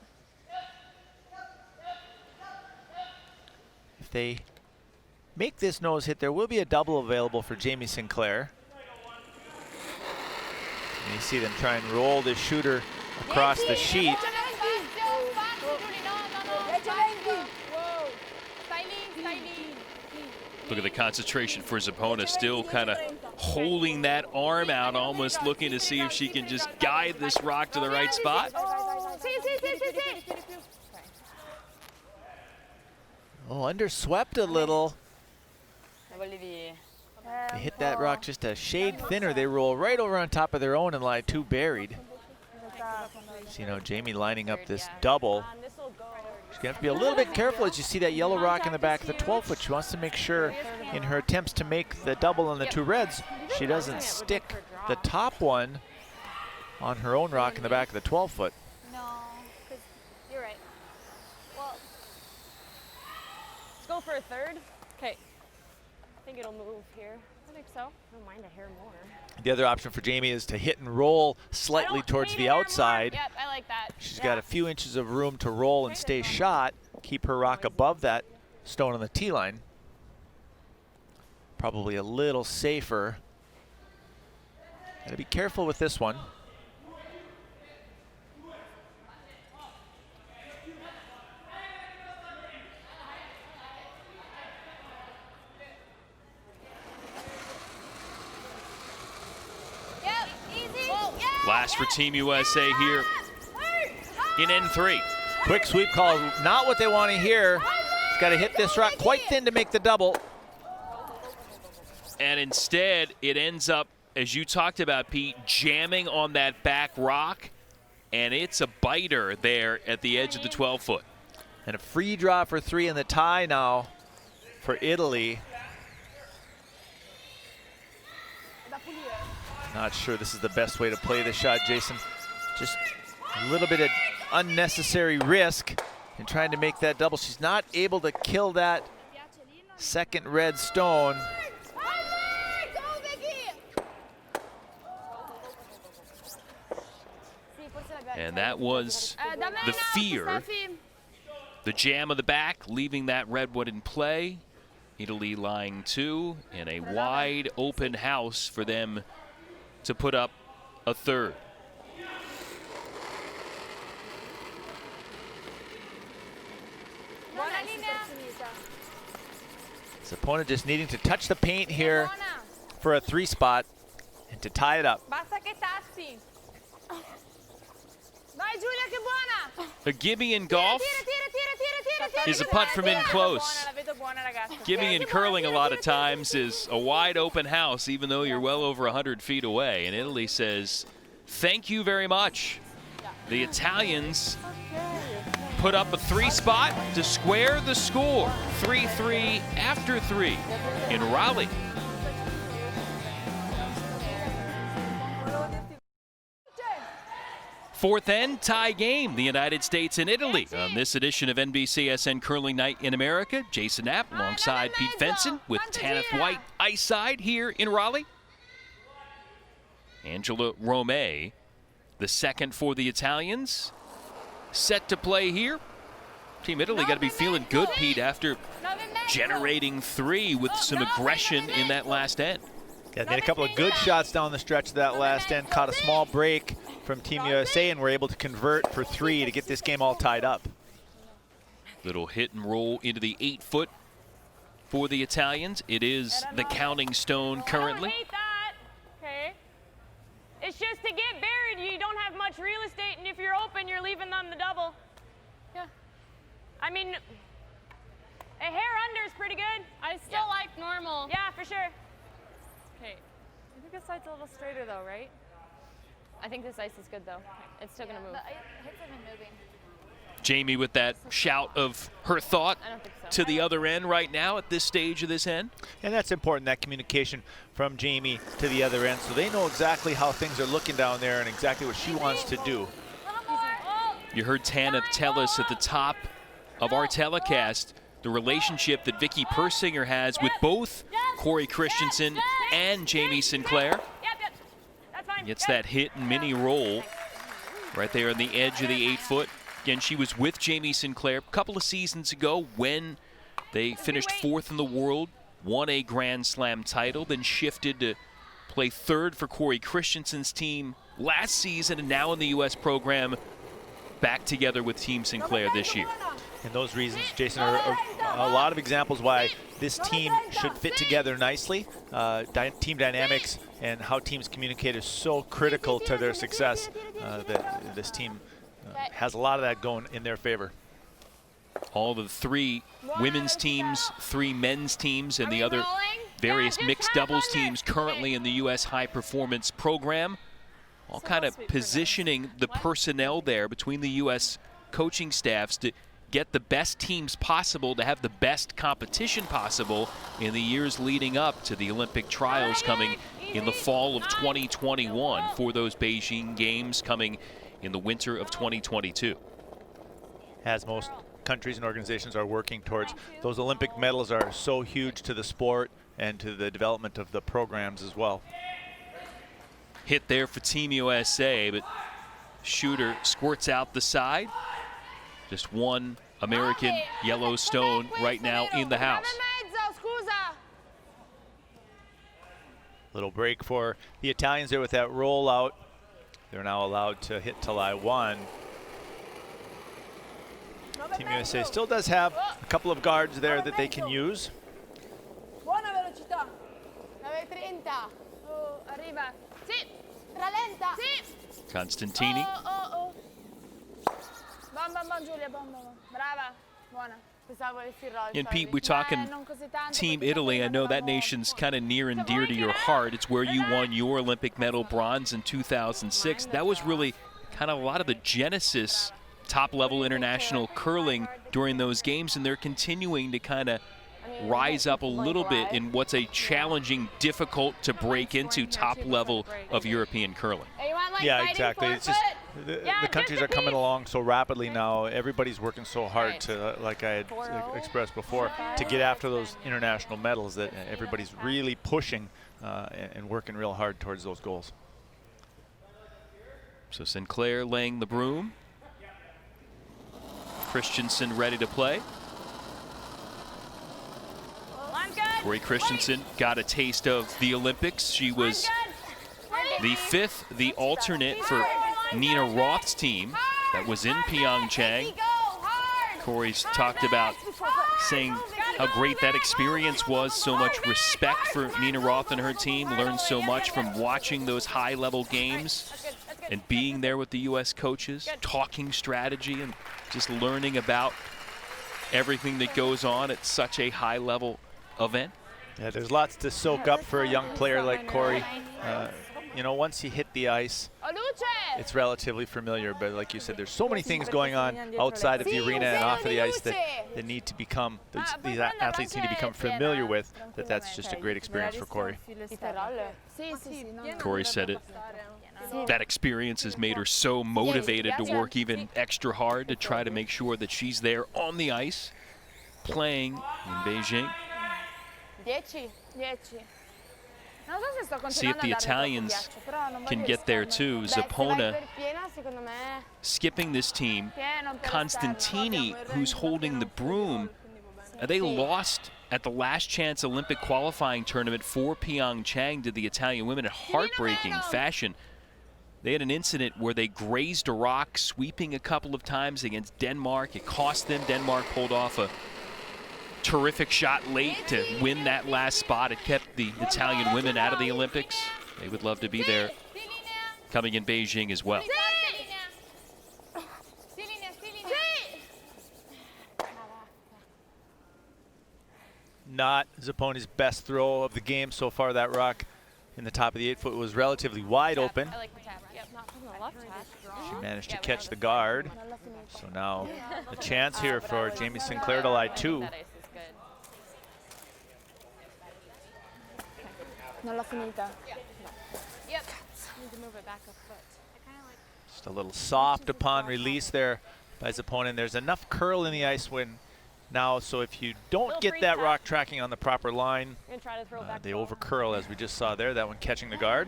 [SPEAKER 2] If they make this nose hit, there will be a double available for Jamie Sinclair. And you see them try and roll this shooter across the sheet.
[SPEAKER 1] Look at the concentration for Zapona, still kind of holding that arm out, almost looking to see if she can just guide this rock to the right spot.
[SPEAKER 2] Oh, underswept a little. They hit that rock just a shade thinner. They roll right over on top of their own and lie too buried. So, you know, Jamie lining up this double. She's going to have to be a little bit careful as you see that yellow rock in the back of the 12-foot. She wants to make sure in her attempts to make the double on the two reds, she doesn't stick the top one on her own rock in the back of the 12-foot.
[SPEAKER 4] No, because you're right. Well, let's go for a third.
[SPEAKER 8] Okay.
[SPEAKER 4] I think it'll move here.
[SPEAKER 8] I think so. I don't mind a hair more.
[SPEAKER 2] The other option for Jamie is to hit and roll slightly towards the outside.
[SPEAKER 4] Yep, I like that.
[SPEAKER 2] She's got a few inches of room to roll and stay shot. Keep her rock above that stone on the tee line. Probably a little safer. Gotta be careful with this one.
[SPEAKER 1] Last for Team USA here in N3.
[SPEAKER 2] Quick sweep call, not what they want to hear. It's got to hit this rock quite thin to make the double.
[SPEAKER 1] And instead, it ends up, as you talked about, Pete, jamming on that back rock, and it's a biter there at the edge of the 12-foot.
[SPEAKER 2] And a free draw for three in the tie now for Italy. Not sure this is the best way to play the shot, Jason. Just a little bit of unnecessary risk in trying to make that double. She's not able to kill that second red stone.
[SPEAKER 1] And that was the fear. The jam of the back, leaving that redwood in play. Italy lying two, and a wide open house for them to put up a third.
[SPEAKER 2] Zapona just needing to touch the paint here for a three spot and to tie it up.
[SPEAKER 6] basta che tassi. Vai Giulia, che buona!
[SPEAKER 1] A Gibby in golf is a putt from in close. Gibby in curling a lot of times is a wide open house, even though you're well over 100 feet away. And Italy says, thank you very much. The Italians put up a three spot to square the score. 3-3 after three in Raleigh. Fourth end, tie game, the United States and Italy. On this edition of NBCSN Curling Night in America, Jason Knapp alongside Pete Fenson with Tanith White ice side here in Raleigh. Angela Romay, the second for the Italians, set to play here. Team Italy got to be feeling good, Pete, after generating three with some aggression in that last end.
[SPEAKER 2] Yeah, made a couple of good shots down the stretch of that last end, caught a small break from Team USA, and were able to convert for three to get this game all tied up.
[SPEAKER 1] Little hit and roll into the 8-foot for the Italians. It is the counting stone currently.
[SPEAKER 4] I don't hate that. Okay. It's just to get buried, you don't have much real estate, and if you're open, you're leaving them the double. Yeah. I mean, Hey, hair under is pretty good.
[SPEAKER 7] I still like normal.
[SPEAKER 4] Yeah, for sure.
[SPEAKER 8] Okay. I think this side's a little straighter though, right?
[SPEAKER 4] I think this ice is good though. It's still gonna move.
[SPEAKER 7] The hips have been moving.
[SPEAKER 1] Jamie with that shout of her thought
[SPEAKER 4] I don't think so.
[SPEAKER 1] to the other end right now at this stage of this end.
[SPEAKER 2] And that's important, that communication from Jamie to the other end, so they know exactly how things are looking down there and exactly what she wants to do.
[SPEAKER 1] You heard Tana tell us at the top of our telecast the relationship that Vicky Persinger has with both Corey Christensen and Jamie Sinclair.
[SPEAKER 4] Yep. That's fine.
[SPEAKER 1] Gets that hit and mini roll right there on the edge of the 8-foot. Again, she was with Jamie Sinclair a couple of seasons ago when they finished 4th in the world, won a Grand Slam title, then shifted to play 3rd for Corey Christensen's team last season, and now in the U.S. program, back together with Team Sinclair this year.
[SPEAKER 2] And those reasons, Jason, are a lot of examples why this team should fit together nicely. Team dynamics and how teams communicate is so critical to their success that this team has a lot of that going in their favor.
[SPEAKER 1] All the 3 women's teams, 3 men's teams, and the other various mixed doubles teams currently in the U.S. high performance program, all kind of positioning the personnel there between the U.S. coaching staffs to get the best teams possible, to have the best competition possible in the years leading up to the Olympic trials coming in the fall of 2021 for those Beijing Games coming in the winter of 2022.
[SPEAKER 2] As most countries and organizations are working towards, those Olympic medals are so huge to the sport and to the development of the programs as well.
[SPEAKER 1] Hit there for Team USA, but shooter squirts out the side. Just one American Yellowstone right now in the house.
[SPEAKER 2] Little break for the Italians there with that rollout. They're now allowed to hit till I won. Team USA still does have a couple of guards there that they can use.
[SPEAKER 6] Buona velocità. 9:30. Oh, arriva. Sì. Rallenta. Sì.
[SPEAKER 1] Constantini.
[SPEAKER 6] Oh. Bam, Giulia, bam. Brava. Buona.
[SPEAKER 1] And Pete, we're talking Team Italy. I know that nation's kind of near and dear to your heart. It's where you won your Olympic medal bronze in 2006. That was really kind of a lot of the genesis top-level international curling during those games, and they're continuing to kind of rise up a little bit in what's a challenging, difficult to break into top level of European curling.
[SPEAKER 2] Yeah, exactly. It's just the countries are coming along so rapidly now. Everybody's working so hard to, like I had expressed before, to get after those international medals that everybody's really pushing and working real hard towards those goals.
[SPEAKER 1] So Sinclair laying the broom. Christensen ready to play. Corey Christensen got a taste of the Olympics. She was the 5th, the alternate for Nina Roth's team that was in Pyeongchang. Corey's talked about saying how great that experience was, so much respect for Nina Roth and her team, learned so much from watching those high-level games and being there with the U.S. coaches, talking strategy and just learning about everything that goes on at such a high-level event.
[SPEAKER 2] Yeah, there's lots to soak up for a young player like Corey. You know, once you hit the ice, it's relatively familiar, but like you said, there's so many things going on outside of the arena and off of the ice that need to become, these athletes need to become familiar with, that's just a great experience for Corey.
[SPEAKER 1] Corey said it. That experience has made her so motivated to work even extra hard to try to make sure that she's there on the ice, playing in Beijing.
[SPEAKER 6] 10.
[SPEAKER 1] See if the Italians can get there too. Zappona skipping this team. Constantini, who's holding the broom. They lost at the last chance Olympic qualifying tournament for Pyeongchang to the Italian women in heartbreaking fashion. They had an incident where they grazed a rock, sweeping a couple of times against Denmark. It cost them. Denmark pulled off a terrific shot late to win that last spot. It kept the Italian women out of the Olympics. They would love to be there coming in Beijing as well.
[SPEAKER 2] not Zappone's best throw of the game so far. That rock in the top of the 8-foot was relatively wide open.
[SPEAKER 4] I like the tap. Yep, not from the left half.
[SPEAKER 2] She managed to catch the guard. So now a chance here for Jamie Sinclair to lie 2.
[SPEAKER 4] That ice is good.
[SPEAKER 9] Non l'ho finita.
[SPEAKER 4] Yep.
[SPEAKER 8] Need to move it back a foot.
[SPEAKER 2] Just a little soft upon release there by Zappone. And there's enough curl in the ice when now, so if you don't get that rock tracking on the proper line,
[SPEAKER 4] I'm gonna try to throw it back.
[SPEAKER 2] they over curl as we just saw there. That one catching the guard.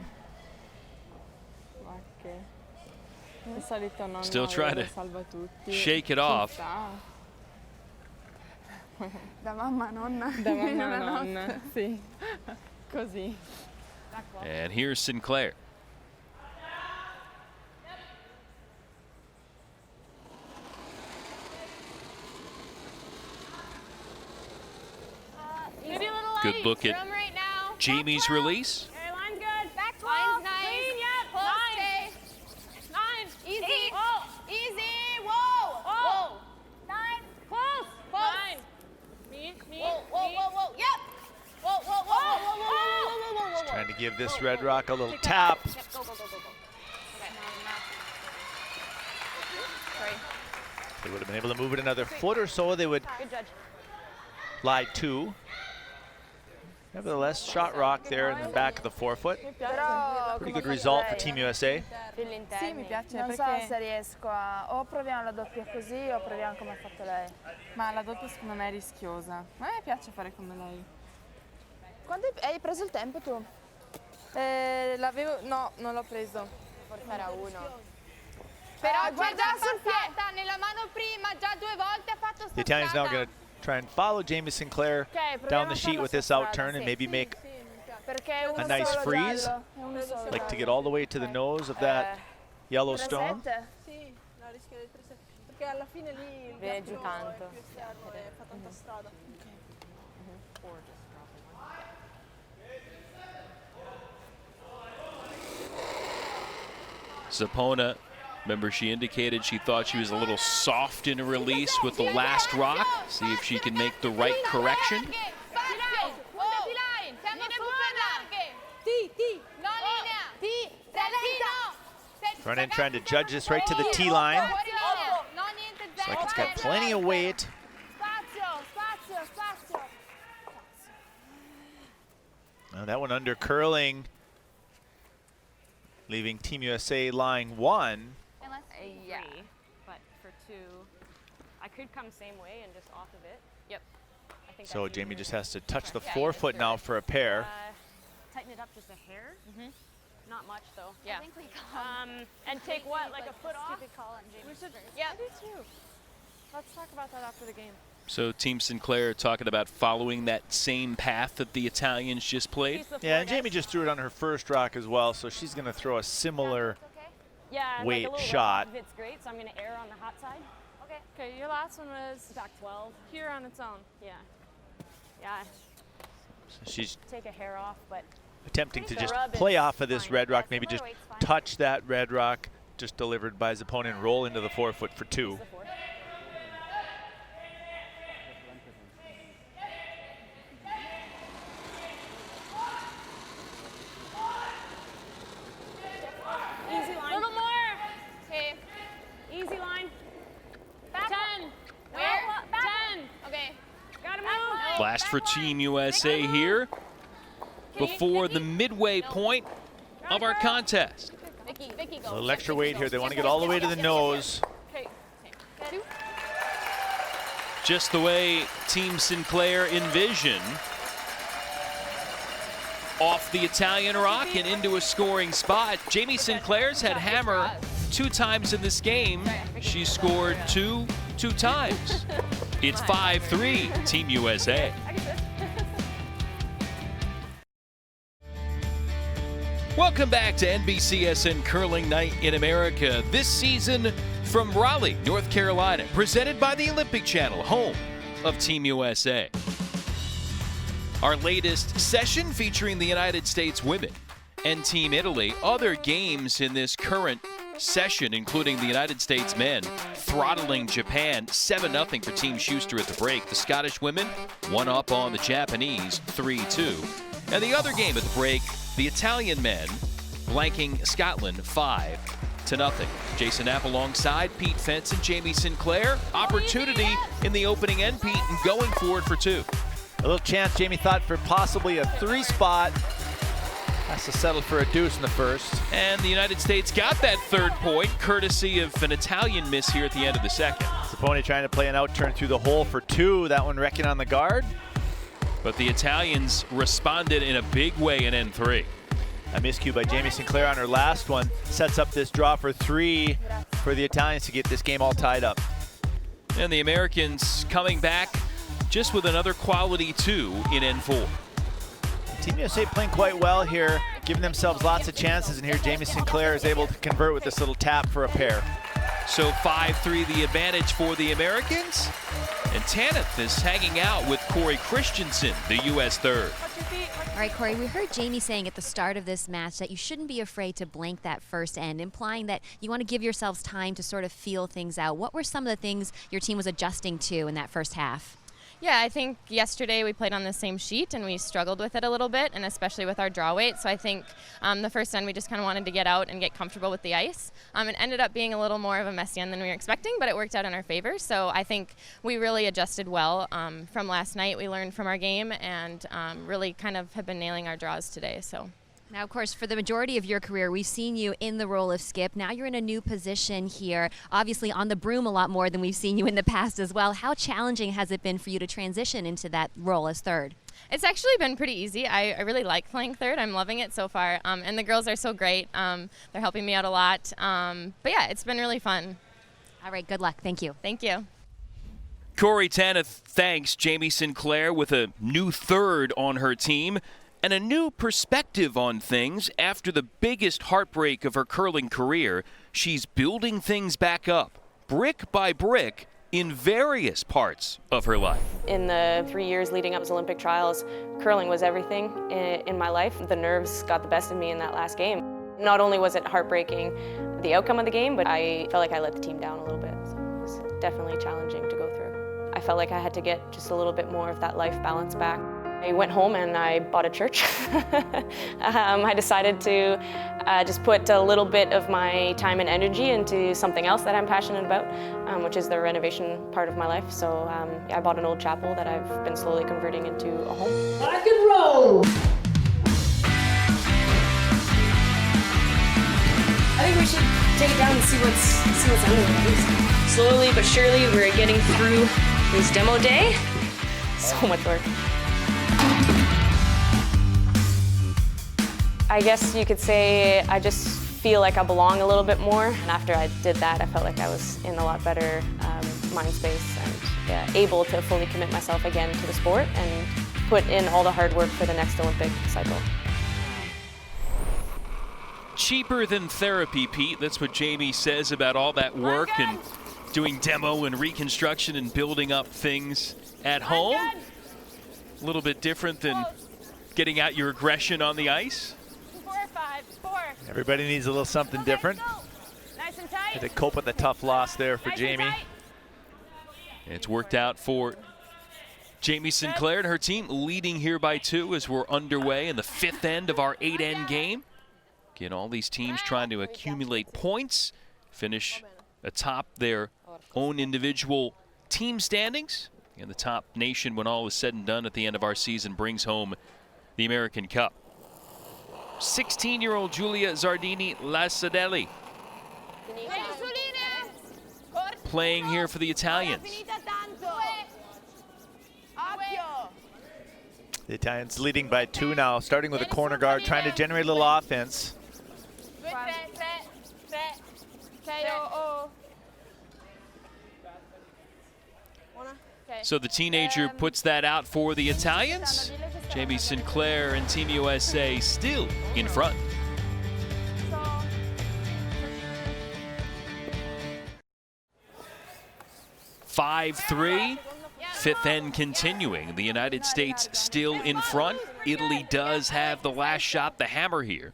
[SPEAKER 1] Still trying to shake it off.
[SPEAKER 9] Da mamma nonna.
[SPEAKER 8] Da mamma nonna, sì. Così.
[SPEAKER 1] And here's Sinclair.
[SPEAKER 4] Maybe a little
[SPEAKER 1] Good
[SPEAKER 4] light.
[SPEAKER 1] look at
[SPEAKER 4] Room right now.
[SPEAKER 1] Jamie's release.
[SPEAKER 4] Okay, line's good. Back 12.
[SPEAKER 7] Line's nice.
[SPEAKER 4] Clean, yep.
[SPEAKER 7] Close,
[SPEAKER 4] 9. 9. Easy.
[SPEAKER 7] 8.
[SPEAKER 4] Whoa.
[SPEAKER 7] Easy. Whoa.
[SPEAKER 4] Whoa.
[SPEAKER 7] 9.
[SPEAKER 4] Close.
[SPEAKER 7] Close.
[SPEAKER 4] 9. Me.
[SPEAKER 7] Whoa, whoa, whoa, whoa. Yep. Whoa, whoa, whoa, whoa, whoa, whoa, whoa, whoa, whoa, whoa.
[SPEAKER 2] Trying to give this red rock a little tap.
[SPEAKER 4] Yep, go, go, go, go, go. Okay. Sorry.
[SPEAKER 2] They would have been able to move it another foot or so. They would
[SPEAKER 4] Good judge.
[SPEAKER 2] lie 2. Nevertheless, shot rock there in the back of the 4-foot.
[SPEAKER 9] Però
[SPEAKER 2] Pretty good result for Team USA.
[SPEAKER 9] Sì, mi piace non so se riesco a o proviamo la doppia così o proviamo come ha fatto lei.
[SPEAKER 8] Ma la doppia secondo me è rischiosa. Ma a me piace fare come lei.
[SPEAKER 9] Quando hai preso il tempo tu?
[SPEAKER 8] L'avevo. No, non l'ho preso.
[SPEAKER 7] Forse era 1.
[SPEAKER 4] Però
[SPEAKER 9] guarda sul piede.
[SPEAKER 7] Passata nella mano prima, già 2 volte ha fatto
[SPEAKER 2] The Italian's now going to try and follow Jamie Sinclair down the sheet with this out turn and maybe make
[SPEAKER 9] Perché è uno
[SPEAKER 2] a nice
[SPEAKER 9] solo
[SPEAKER 2] freeze.
[SPEAKER 9] giallo, è uno solo
[SPEAKER 2] Like to
[SPEAKER 9] giallo.
[SPEAKER 2] get all the way to the nose of that yellow stone.
[SPEAKER 9] 3-7? Sì, no, rischio di 3-7. Perché alla fine lì il
[SPEAKER 7] Viene giù
[SPEAKER 9] ghiaccio
[SPEAKER 7] tanto.
[SPEAKER 9] è più esterno e fa tanta strada.
[SPEAKER 1] Zappone, remember she indicated she thought she was a little soft in a release with the last rock. See if she can make the right correction.
[SPEAKER 7] Spazio. Puntati line. Siamo super larghe.
[SPEAKER 9] Ti.
[SPEAKER 7] No linea.
[SPEAKER 9] Ti.
[SPEAKER 2] Front end trying to judge this right to the T line.
[SPEAKER 7] Fuori linea. No niente
[SPEAKER 2] Looks like
[SPEAKER 7] zero.
[SPEAKER 2] it's got plenty of weight.
[SPEAKER 9] Spazio.
[SPEAKER 2] Now that one under curling, leaving Team USA lying 1.
[SPEAKER 4] Unless yeah. But for 2, I could come same way and just off of it. Yep. I think
[SPEAKER 2] So
[SPEAKER 4] that's
[SPEAKER 2] Jamie
[SPEAKER 4] easier.
[SPEAKER 2] just has to touch the
[SPEAKER 4] Yeah,
[SPEAKER 2] 4-foot now for a pair.
[SPEAKER 4] Tighten it up just a hair. Not much though.
[SPEAKER 3] I think we call
[SPEAKER 4] And take what, like a foot off?
[SPEAKER 8] We should.
[SPEAKER 4] Yeah.
[SPEAKER 8] I do too. Let's talk about that after the game.
[SPEAKER 1] So Team Sinclair talking about following that same path that the Italians just played.
[SPEAKER 4] Piece of
[SPEAKER 2] Yeah,
[SPEAKER 4] floor,
[SPEAKER 2] and Jamie
[SPEAKER 4] guys.
[SPEAKER 2] just threw it on her first rock as well, so she's going to throw a similar
[SPEAKER 4] Yeah, and
[SPEAKER 2] weight
[SPEAKER 4] like a little
[SPEAKER 2] shot.
[SPEAKER 4] If it's great, so I'm gonna err on the hot side. Okay.
[SPEAKER 8] Okay, your last one was
[SPEAKER 4] Back 12.
[SPEAKER 8] here on its own.
[SPEAKER 4] Yeah. Yeah.
[SPEAKER 2] She's
[SPEAKER 4] Take a hair off, but
[SPEAKER 2] attempting to
[SPEAKER 4] The
[SPEAKER 2] just
[SPEAKER 4] rub
[SPEAKER 2] play
[SPEAKER 4] is
[SPEAKER 2] off of this
[SPEAKER 4] fine.
[SPEAKER 2] red rock,
[SPEAKER 4] Yeah,
[SPEAKER 2] maybe just
[SPEAKER 4] similar weight's fine.
[SPEAKER 2] touch that red rock just delivered by his opponent and roll into the 4-foot for 2.
[SPEAKER 4] the 4. Easy line. Little more. Okay. Easy line. Back 10. Where? 10. Okay. Gotta move.
[SPEAKER 1] Last for Team USA here before the midway point of our contest.
[SPEAKER 7] Vicky,
[SPEAKER 2] A
[SPEAKER 7] go.
[SPEAKER 2] little extra weight here. They want to get all the way to the nose.
[SPEAKER 4] Okay.
[SPEAKER 1] Just the way Team Sinclair envisioned. Off the Italian rock and into a scoring spot. Jamie Sinclair's had hammer 2 times in this game. She scored 2 times. It's 5-3, Team USA. Welcome back to NBCSN Curling Night in America. This season from Raleigh, North Carolina, presented by the Olympic Channel, home of Team USA. Our latest session featuring the United States women and Team Italy. Other games in this current session, including the United States men throttling Japan 7-0 for Team Schuster at the break. The Scottish women one up on the Japanese 3-2. And the other game at the break, the Italian men blanking Scotland 5-0. Jason Knapp alongside Pete Fence and Jamie Sinclair. Opportunity in the opening end, Pete, and going for it for 2.
[SPEAKER 10] A little chance, Jamie thought, for possibly a 3 spot. Has to settle for a deuce in the first.
[SPEAKER 1] And the United States got that 3rd point, courtesy of an Italian miss here at the end of the second.
[SPEAKER 10] Saponi trying to play an out turn through the hole for 2. That one wrecking on the guard.
[SPEAKER 1] But the Italians responded in a big way in N3.
[SPEAKER 10] A miscue by Jamie Sinclair on her last one sets up this draw for 3 for the Italians to get this game all tied up.
[SPEAKER 1] And the Americans coming back just with another quality 2 in N4.
[SPEAKER 10] Team USA playing quite well here, giving themselves lots of chances, and here Jamie Sinclair is able to convert with this little tap for a pair.
[SPEAKER 1] So 5-3 the advantage for the Americans. And Tanith is hanging out with Corey Christensen, the U.S. 3rd.
[SPEAKER 3] All right, Corey, we heard Jamie saying at the start of this match that you shouldn't be afraid to blank that first end, implying that you want to give yourselves time to sort of feel things out. What were some of the things your team was adjusting to in that first half?
[SPEAKER 7] Yeah, I think yesterday we played on the same sheet and we struggled with it a little bit, and especially with our draw weight. So I think the first end we just kind of wanted to get out and get comfortable with the ice. It ended up being a little more of a messy end than we were expecting, but it worked out in our favor. So I think we really adjusted well from last night. We learned from our game and really kind of have been nailing our draws today. So.
[SPEAKER 3] Now, of course, for the majority of your career, we've seen you in the role of skip. Now you're in a new position here, obviously on the broom a lot more than we've seen you in the past as well. How challenging has it been for you to transition into that role as 3rd?
[SPEAKER 7] It's actually been pretty easy. I really like playing 3rd. I'm loving it so far. And the girls are so great. They're helping me out a lot. But yeah, it's been really fun.
[SPEAKER 3] All right, good luck. Thank you.
[SPEAKER 7] Thank you.
[SPEAKER 1] Corey Tanith thanks Jamie Sinclair with a new 3rd on her team. And a new perspective on things after the biggest heartbreak of her curling career. She's building things back up, brick by brick, in various parts of her life.
[SPEAKER 11] In the 3 years leading up to Olympic trials, curling was everything in my life. The nerves got the best of me in that last game. Not only was it heartbreaking, the outcome of the game, but I felt like I let the team down a little bit. So it was definitely challenging to go through. I felt like I had to get just a little bit more of that life balance back. I went home and I bought a church. I decided to just put a little bit of my time and energy into something else that I'm passionate about, which is the renovation part of my life. So I bought an old chapel that I've been slowly converting into a home.
[SPEAKER 12] Rock and roll! I think we should take it down and see what's under it. Slowly but surely, we're getting through this demo day.
[SPEAKER 11] So much work. I guess you could say I just feel like I belong a little bit more. And after I did that, I felt like I was in a lot better mind space and able to fully commit myself again to the sport and put in all the hard work for the next Olympic cycle.
[SPEAKER 1] Cheaper than therapy, Pete. That's what Jamie says about all that work and doing demo and reconstruction and building up things at home. A little bit different than getting out your aggression on the ice.
[SPEAKER 4] 4, 5, 4.
[SPEAKER 10] Everybody needs a little something different.
[SPEAKER 4] Nice and tight.
[SPEAKER 10] To cope with the tough loss there for Jamie.
[SPEAKER 1] It's worked out for Jamie Sinclair and her team, leading here by 2 as we're underway in the 5th end of our 8-end game. Again, all these teams trying to accumulate points, finish atop their own individual team standings. And the top nation, when all is said and done at the end of our season, brings home the American Cup. 16-year-old Giulia Zardini-Lasadelli playing here for the Italians.
[SPEAKER 10] The Italians leading by 2 now, starting with a corner guard, trying to generate a little offense.
[SPEAKER 1] So the teenager puts that out for the Italians. Jamie Sinclair and Team USA still in front. (5-3). 5th end continuing. The United States still in front. Italy does have the last shot, the hammer here.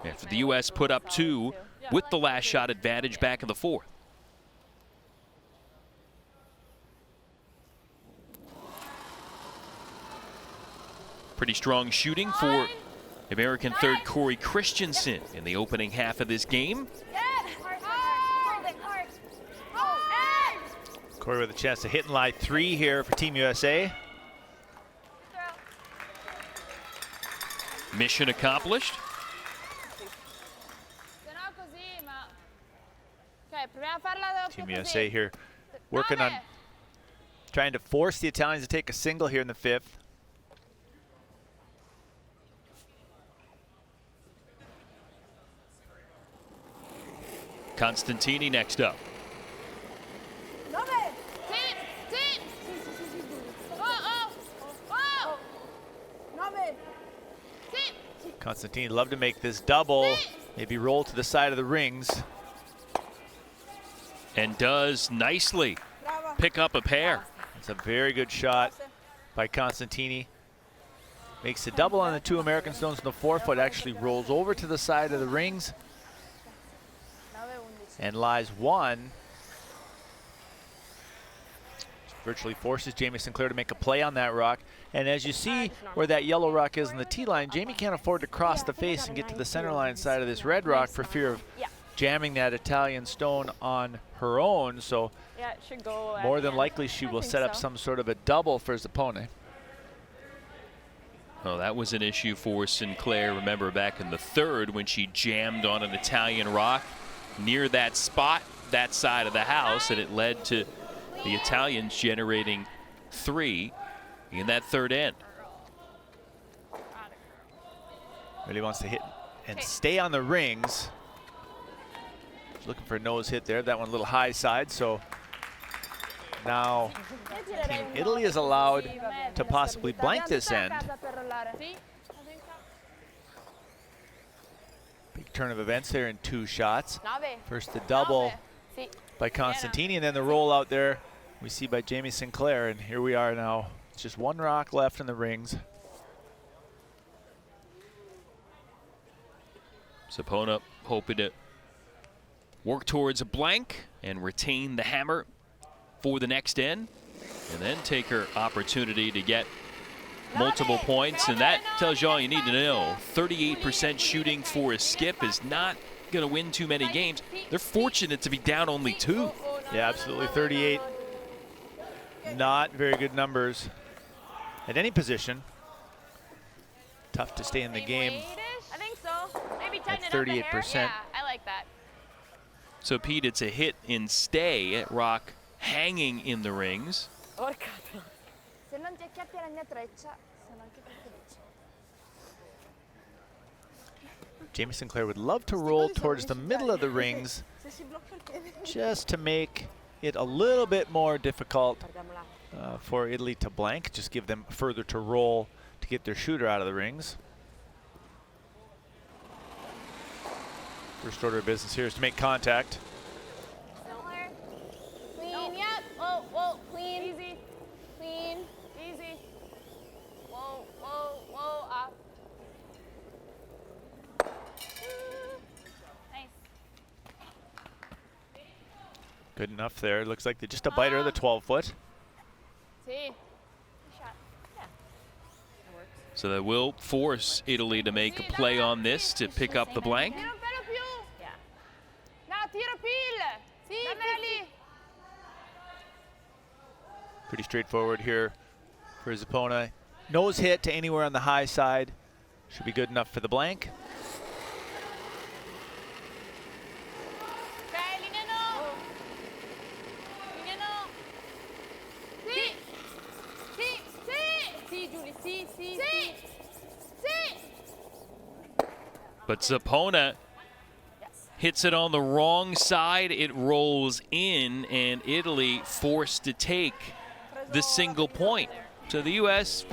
[SPEAKER 1] After the U.S. put up 2, with the last shot advantage back in the fourth. Pretty strong shooting for American third Corey Christensen in the opening half of this game.
[SPEAKER 10] Corey with a chance to hit and lie 3 here for Team USA.
[SPEAKER 1] Mission accomplished.
[SPEAKER 10] Team USA here working on trying to force the Italians to take a single here in the 5th.
[SPEAKER 1] Constantini next up.
[SPEAKER 10] Constantini love to make this double, maybe roll to the side of the rings.
[SPEAKER 1] And does nicely pick up a pair.
[SPEAKER 10] It's a very good shot by Constantini. Makes the double on the 2 American stones in the 4-foot, actually rolls over to the side of the rings and lies 1. Virtually forces Jamie Sinclair to make a play on that rock. And as you see where that yellow rock is in the tee line, Jamie can't afford to cross the face and get to the center line side of this red rock for fear of jamming that Italian stone on her own. So
[SPEAKER 8] it should go
[SPEAKER 10] more than likely she will set up some sort of a double for Zappone.
[SPEAKER 1] Oh, that was an issue for Sinclair. Remember back in the 3rd when she jammed on an Italian rock near that spot, that side of the house, and it led to the Italians generating 3 in that 3rd end.
[SPEAKER 10] Really wants to hit and stay on the rings. He's looking for a nose hit there. That one a little high side, so now Team Italy is allowed to possibly blank this end. Big turn of events there in 2 shots. First the double by Constantini, and then the roll out there we see by Jamie Sinclair, and here we are now. It's just 1 rock left in the rings.
[SPEAKER 1] Zappone hoping to work towards a blank and retain the hammer for the next end, and then take her opportunity to get multiple points, and that tells you all you need to know. 38% shooting for a skip is not going to win too many games. They're fortunate to be down only 2.
[SPEAKER 10] Yeah, absolutely. 38. Not very good numbers at any position. Tough to stay in the game.
[SPEAKER 8] I think so. Maybe tighten
[SPEAKER 10] at
[SPEAKER 8] it up a hair.
[SPEAKER 10] 38%.
[SPEAKER 8] Yeah, I like that.
[SPEAKER 1] So Pete, it's a hit and stay at rock hanging in the rings.
[SPEAKER 10] Jamie Sinclair would love to roll towards the middle of the rings just to make it a little bit more difficult for Italy to blank, just give them further to roll to get their shooter out of the rings. First order of business here is to make contact.
[SPEAKER 4] Clean, yep. Whoa, whoa, clean. Easy. Clean. Easy. Whoa, whoa, whoa, up. Nice.
[SPEAKER 10] Good enough there. Looks like just a biter of the 12-foot.
[SPEAKER 4] See.
[SPEAKER 1] So that will force Italy to make a play on this to pick up the blank.
[SPEAKER 10] Pretty straightforward here for Zappone. Nose hit to anywhere on the high side should be good enough for the blank.
[SPEAKER 1] But Zappone hits it on the wrong side. It rolls in, and Italy forced to take the single point. So the U.S.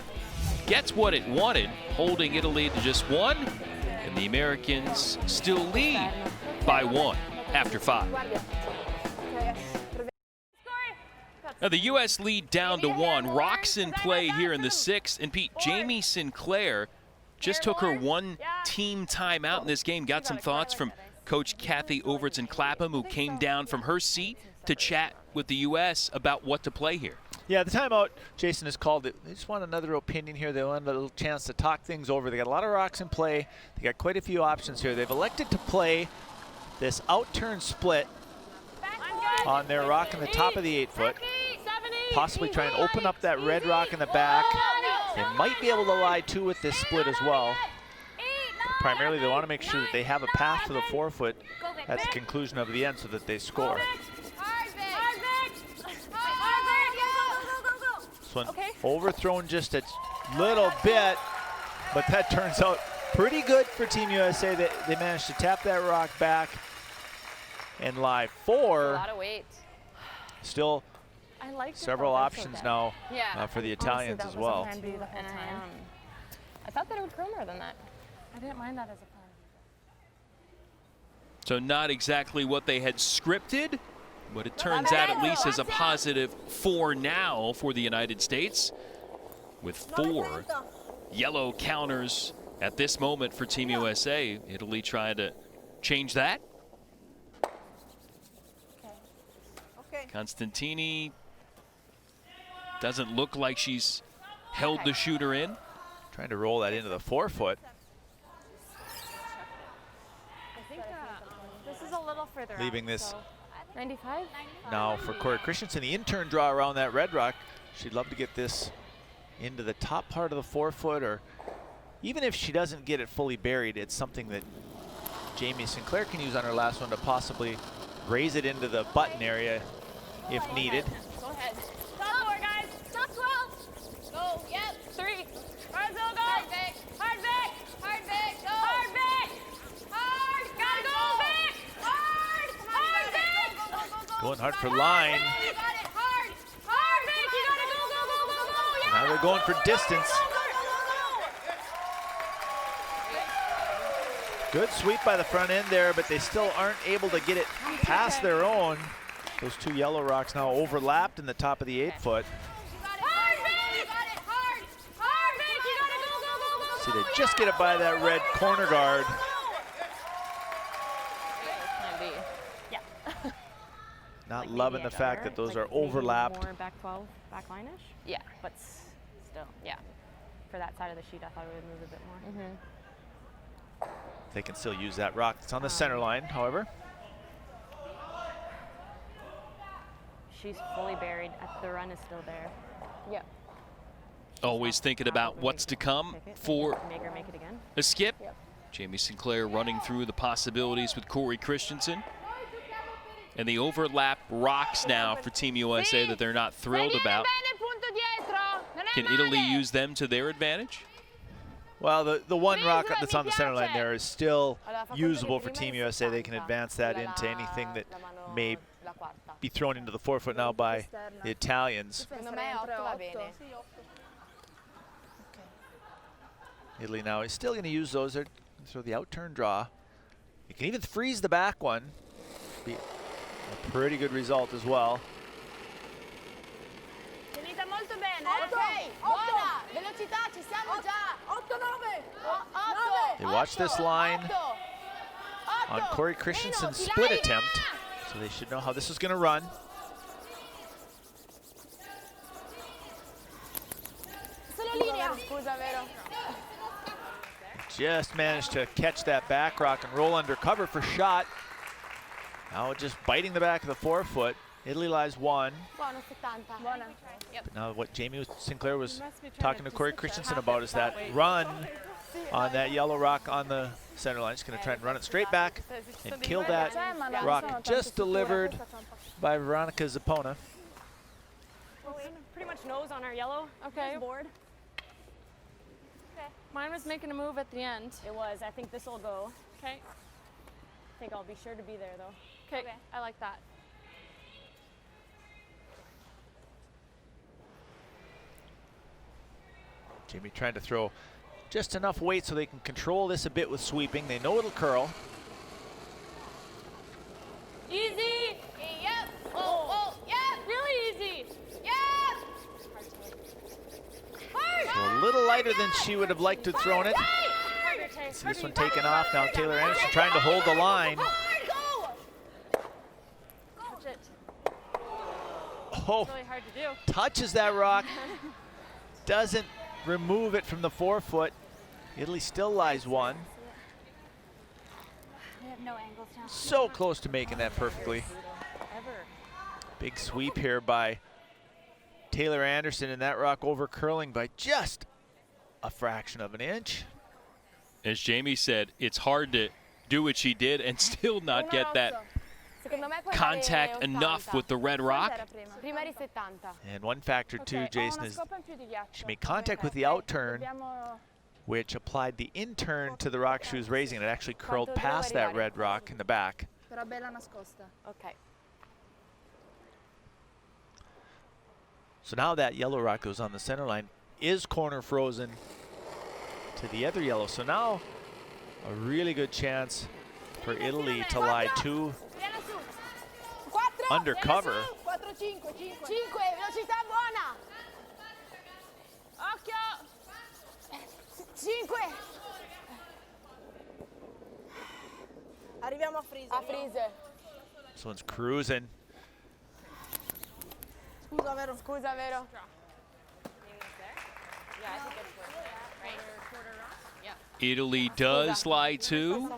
[SPEAKER 1] gets what it wanted, holding Italy to just 1, and the Americans still lead by 1 after 5. Now the U.S. lead down to 1. Rocks in play here in the 6th, and Pete, Jamie Sinclair just took her 1 team timeout in this game. Got some thoughts from Coach Kathy Overton-Clapham, who came down from her seat to chat with the U.S. about what to play here.
[SPEAKER 10] Yeah, the timeout Jason has called it. They just want another opinion here. They want a little chance to talk things over. They got a lot of rocks in play. They got quite a few options here. They've elected to play this out-turn split on their rock in the top of the 8-foot. Possibly try and open up that red rock in the back. They might be able to lie 2 with this split as well. Primarily, they want to make sure that they have a path to the 4-foot at the conclusion of the end so that they score. This one overthrown just a little bit, but that turns out pretty good for Team USA. They managed to tap that rock back and lie 4.
[SPEAKER 7] A lot of weight.
[SPEAKER 10] Still
[SPEAKER 8] I like
[SPEAKER 10] several options now for the Italians as well.
[SPEAKER 7] I thought that it would curl more than that.
[SPEAKER 8] I didn't mind that as a plan.
[SPEAKER 1] So not exactly what they had scripted, but it turns out at least as a positive 4 now for the United States, with 4 yellow counters at this moment for Team USA. Italy trying to change that. Constantini doesn't look like she's held the shooter in.
[SPEAKER 10] Trying to roll that into the 4-foot.
[SPEAKER 8] I think this is a little further
[SPEAKER 10] Leaving
[SPEAKER 8] out,
[SPEAKER 10] this
[SPEAKER 8] so 95?
[SPEAKER 10] now for Corey Christensen. The in-turn draw around that red rock. She'd love to get this into the top part of the 4-foot, or even if she doesn't get it fully buried, it's something that Jamie Sinclair can use on her last one to possibly raise it into the button area if needed.
[SPEAKER 4] Go ahead. Top 4, guys. Top 12. Go. Yep. 3. Hard, go. Hard, Vic. Hard, Vic. Hard, Vic. Go. Hard, Vic. Hard. Gotta go, Vic. Hard. Hard, Vic.
[SPEAKER 10] Going hard for line.
[SPEAKER 4] You got it. Hard. Hard, Vic. You gotta go, go, go, go, go. Yeah.
[SPEAKER 10] Now they're going for distance. Good sweep by the front end there, but they still aren't able to get it past their own. Those 2 yellow rocks now overlapped in the top of the 8-foot. See, they just get it by that red corner guard.
[SPEAKER 7] Yeah.
[SPEAKER 10] Not loving the fact that those are overlapped.
[SPEAKER 13] More back 12, back line-ish?
[SPEAKER 7] Yeah.
[SPEAKER 13] But still, yeah. For that side of the sheet, I thought it would move a bit more.
[SPEAKER 10] They can still use that rock. It's on the center line, however.
[SPEAKER 13] She's fully buried. The run is still there.
[SPEAKER 7] Yep.
[SPEAKER 1] Always thinking about what's to come for
[SPEAKER 13] Make her make it again.
[SPEAKER 1] a skip. Yep. Jamie Sinclair running through the possibilities with Corey Christensen. And the overlap rocks now for Team USA that they're not thrilled about. Can Italy use them to their advantage?
[SPEAKER 10] Well, the one rock that's on the center line there is still usable for Team USA. They can advance that into anything that may be thrown into the 4-foot now by the Italians. Italy now is still going to use those. They're throw the out-turn draw. You can even freeze the back one. Be a pretty good result as well.
[SPEAKER 4] Finita molto bene. Ok, buona. Velocità, ci siamo già. 8, 9.
[SPEAKER 10] They watch this line on Corey Christensen's split attempt, so they should know how this is going to run. Just managed to catch that back rock and roll under cover for shot. Now just biting the back of the 4-foot. Italy lies 1. But now what Jamie Sinclair was talking to Corey Christensen about is that run on that yellow rock on the center line. Just going to try and run it straight back and kill that rock just delivered by Veronica Zappona.
[SPEAKER 13] Pretty much nose on our yellow.
[SPEAKER 8] Okay.
[SPEAKER 13] Board.
[SPEAKER 8] Mine was making a move at the end.
[SPEAKER 13] It was. I think this will go.
[SPEAKER 8] Okay.
[SPEAKER 13] I think I'll be sure to be there though.
[SPEAKER 8] Okay. I like that.
[SPEAKER 10] Jamie trying to throw just enough weight so they can control this a bit with sweeping. They know it'll curl.
[SPEAKER 4] Easy. Yep. Oh, yep. Really easy. Yep.
[SPEAKER 10] So a little lighter than she would have liked to have thrown it. See this one taken off. Now Taylor Anderson trying to hold the line. Oh,
[SPEAKER 8] It's really hard to do.
[SPEAKER 10] touches that rock. Doesn't remove it from the forefoot. Italy still lies one.
[SPEAKER 8] We have no angles now.
[SPEAKER 10] So close to making that perfectly. Big sweep here by Taylor Anderson, and that rock over curling by just a fraction of an inch.
[SPEAKER 1] As Jamie said, it's hard to do what she did and still not get that contact enough with the red rock.
[SPEAKER 8] Prima di 70.
[SPEAKER 10] And one factor too, Jason, is she made contact with the outturn, which applied the inturn to the rock she was raising. It actually curled past that red rock in the back.
[SPEAKER 9] Però bella nascosta.
[SPEAKER 8] Okay.
[SPEAKER 10] So now that yellow rock goes on the center line, is corner frozen to the other yellow. So now a really good chance for Italy to lie two under cover.
[SPEAKER 6] 4, 5, 5, velocità buona. Occhio. 5. Arriviamo a freezer. A freezer.
[SPEAKER 10] This one's cruising.
[SPEAKER 6] Scusa, vero? Scusa, vero?
[SPEAKER 1] Italy does lie two.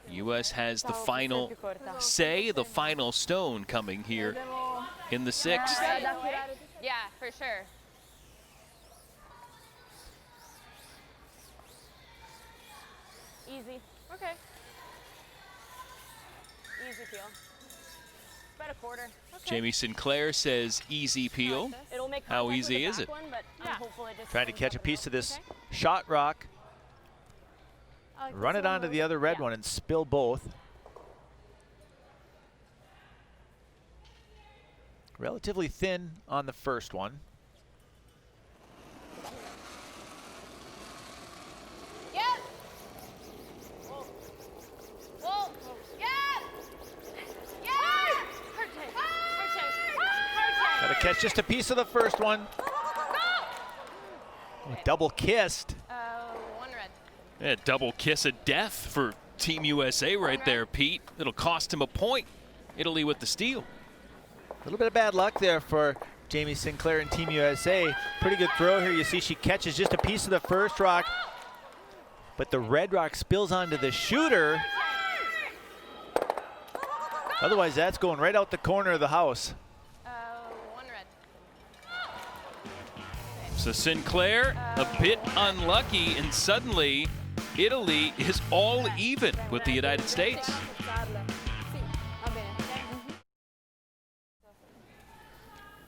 [SPEAKER 1] U.S. has the final say, the final stone coming here in the sixth.
[SPEAKER 13] Yeah, for sure.
[SPEAKER 8] Easy. Okay. Easy peel. About a quarter. Okay.
[SPEAKER 1] Jamie Sinclair says easy peel.
[SPEAKER 8] It'll make
[SPEAKER 1] How
[SPEAKER 8] contact with
[SPEAKER 1] easy
[SPEAKER 8] the
[SPEAKER 1] is
[SPEAKER 8] back
[SPEAKER 1] it?
[SPEAKER 8] one, but I'm hopeful it just
[SPEAKER 10] Trying to catch a piece of this shot rock, run it onto the other red one and spill both. Relatively thin on the first one.
[SPEAKER 6] Yep. Whoa. Yep. Yep.
[SPEAKER 10] Got to catch just a piece of the first one. Double kissed.
[SPEAKER 7] One red.
[SPEAKER 1] Yeah, double kiss of death for Team USA right there, Pete. It'll cost him a point. Italy with the steal.
[SPEAKER 10] A little bit of bad luck there for Jamie Sinclair and Team USA. Pretty good throw here. You see she catches just a piece of the first rock, but the red rock spills onto the shooter. Otherwise, that's going right out the corner of the house.
[SPEAKER 7] One red.
[SPEAKER 1] So Sinclair a bit unlucky, and suddenly Italy is all even with the United States.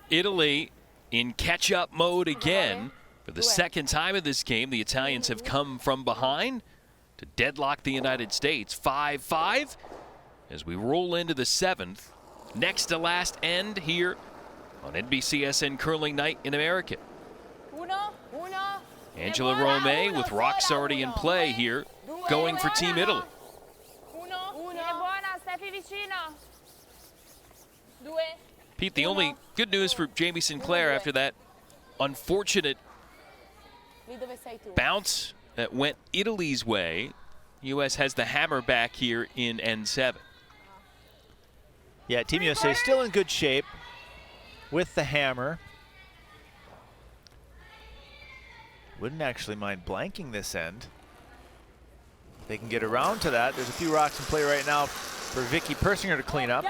[SPEAKER 1] Italy in catch-up mode again. For the second time in this game, the Italians have come from behind to deadlock the United States. 5-5 as we roll into the seventh. Next to last end here on NBCSN Curling Night in America. Angela Romay with rocks already in play here, going for Team Italy. Pete, the only good news for Jamie Sinclair after that unfortunate bounce that went Italy's way, U.S. has the hammer back here in N7.
[SPEAKER 10] Yeah, Team USA still in good shape with the hammer. Wouldn't actually mind blanking this end. They can get around to that. There's a few rocks in play right now for Vicky Persinger to clean up.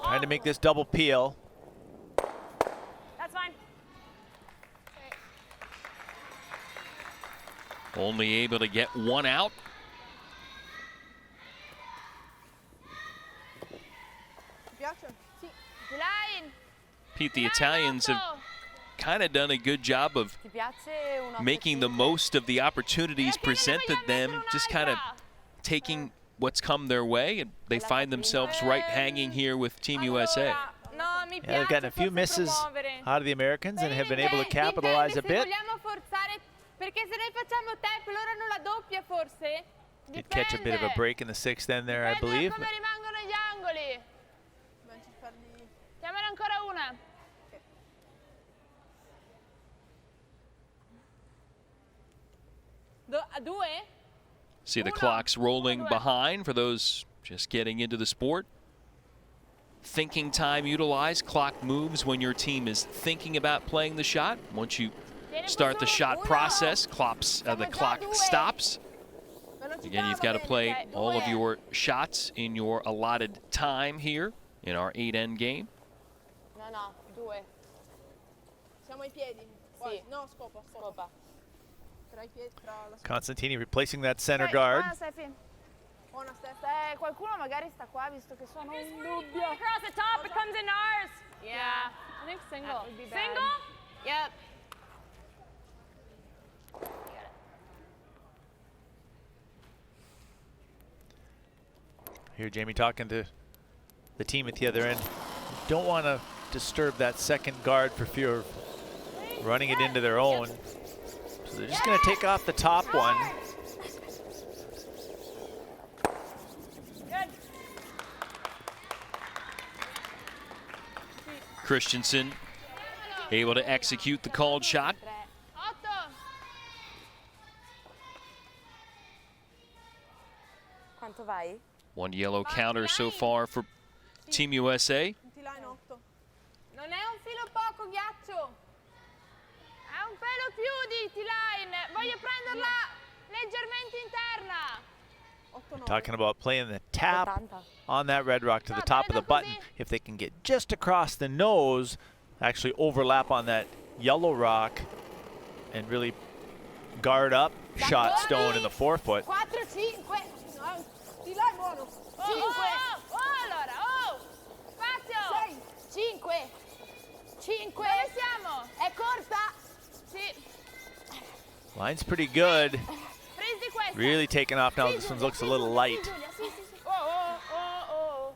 [SPEAKER 10] Trying to make this double peel.
[SPEAKER 8] That's fine.
[SPEAKER 1] Only able to get one out. Pete, the Italians have kind of done a good job of making the most of the opportunities presented them, just kind of taking what's come their way, and they find themselves right hanging here with Team USA.
[SPEAKER 10] Yeah, they've gotten a few misses out of the Americans and have been able to capitalize a bit. Did catch a bit of a break in the sixth end there, I believe.
[SPEAKER 1] See the clocks rolling behind for those just getting into the sport. thinking time utilized. Clock moves when your team is thinking about playing the shot. Once you start the shot process, the clock stops. Again, you've got to play all of your shots in your allotted time here in our 8-end game.
[SPEAKER 6] No, due. Siamo ai piedi. Sì. No, scopa. Tra i piedi, tra la
[SPEAKER 10] Constantini replacing that center guard.
[SPEAKER 9] Buona Steph. Qualcuno magari sta qua visto che sono un dubbio.
[SPEAKER 4] Across the top, it comes in ours.
[SPEAKER 8] Yeah. I think single would be bad.
[SPEAKER 4] Single? Yep.
[SPEAKER 10] Here, Jamie talking to the team at the other end. Don't want to disturb that second guard for fear of running it into their own. So they're just going to take off the top one.
[SPEAKER 1] Christensen able to execute the called shot.
[SPEAKER 11] Quanto vai?
[SPEAKER 1] One yellow counter so far for Team USA.
[SPEAKER 6] Non è un filo poco ghiaccio. È un pelo più di T-line. Voglio prenderla leggermente interna.
[SPEAKER 10] Talking about playing the tap on that red rock to the top of the button. If they can get just across the nose, actually overlap on that yellow rock and really guard up shot stone in the 4-foot.
[SPEAKER 6] 4, 5. T-line buono. 5. Allora, spazio. 5. Dove siamo? È corta. Sì.
[SPEAKER 10] Line's pretty good.
[SPEAKER 6] Presi questa.
[SPEAKER 10] Really taking off now. This one looks a little light.
[SPEAKER 6] Oh.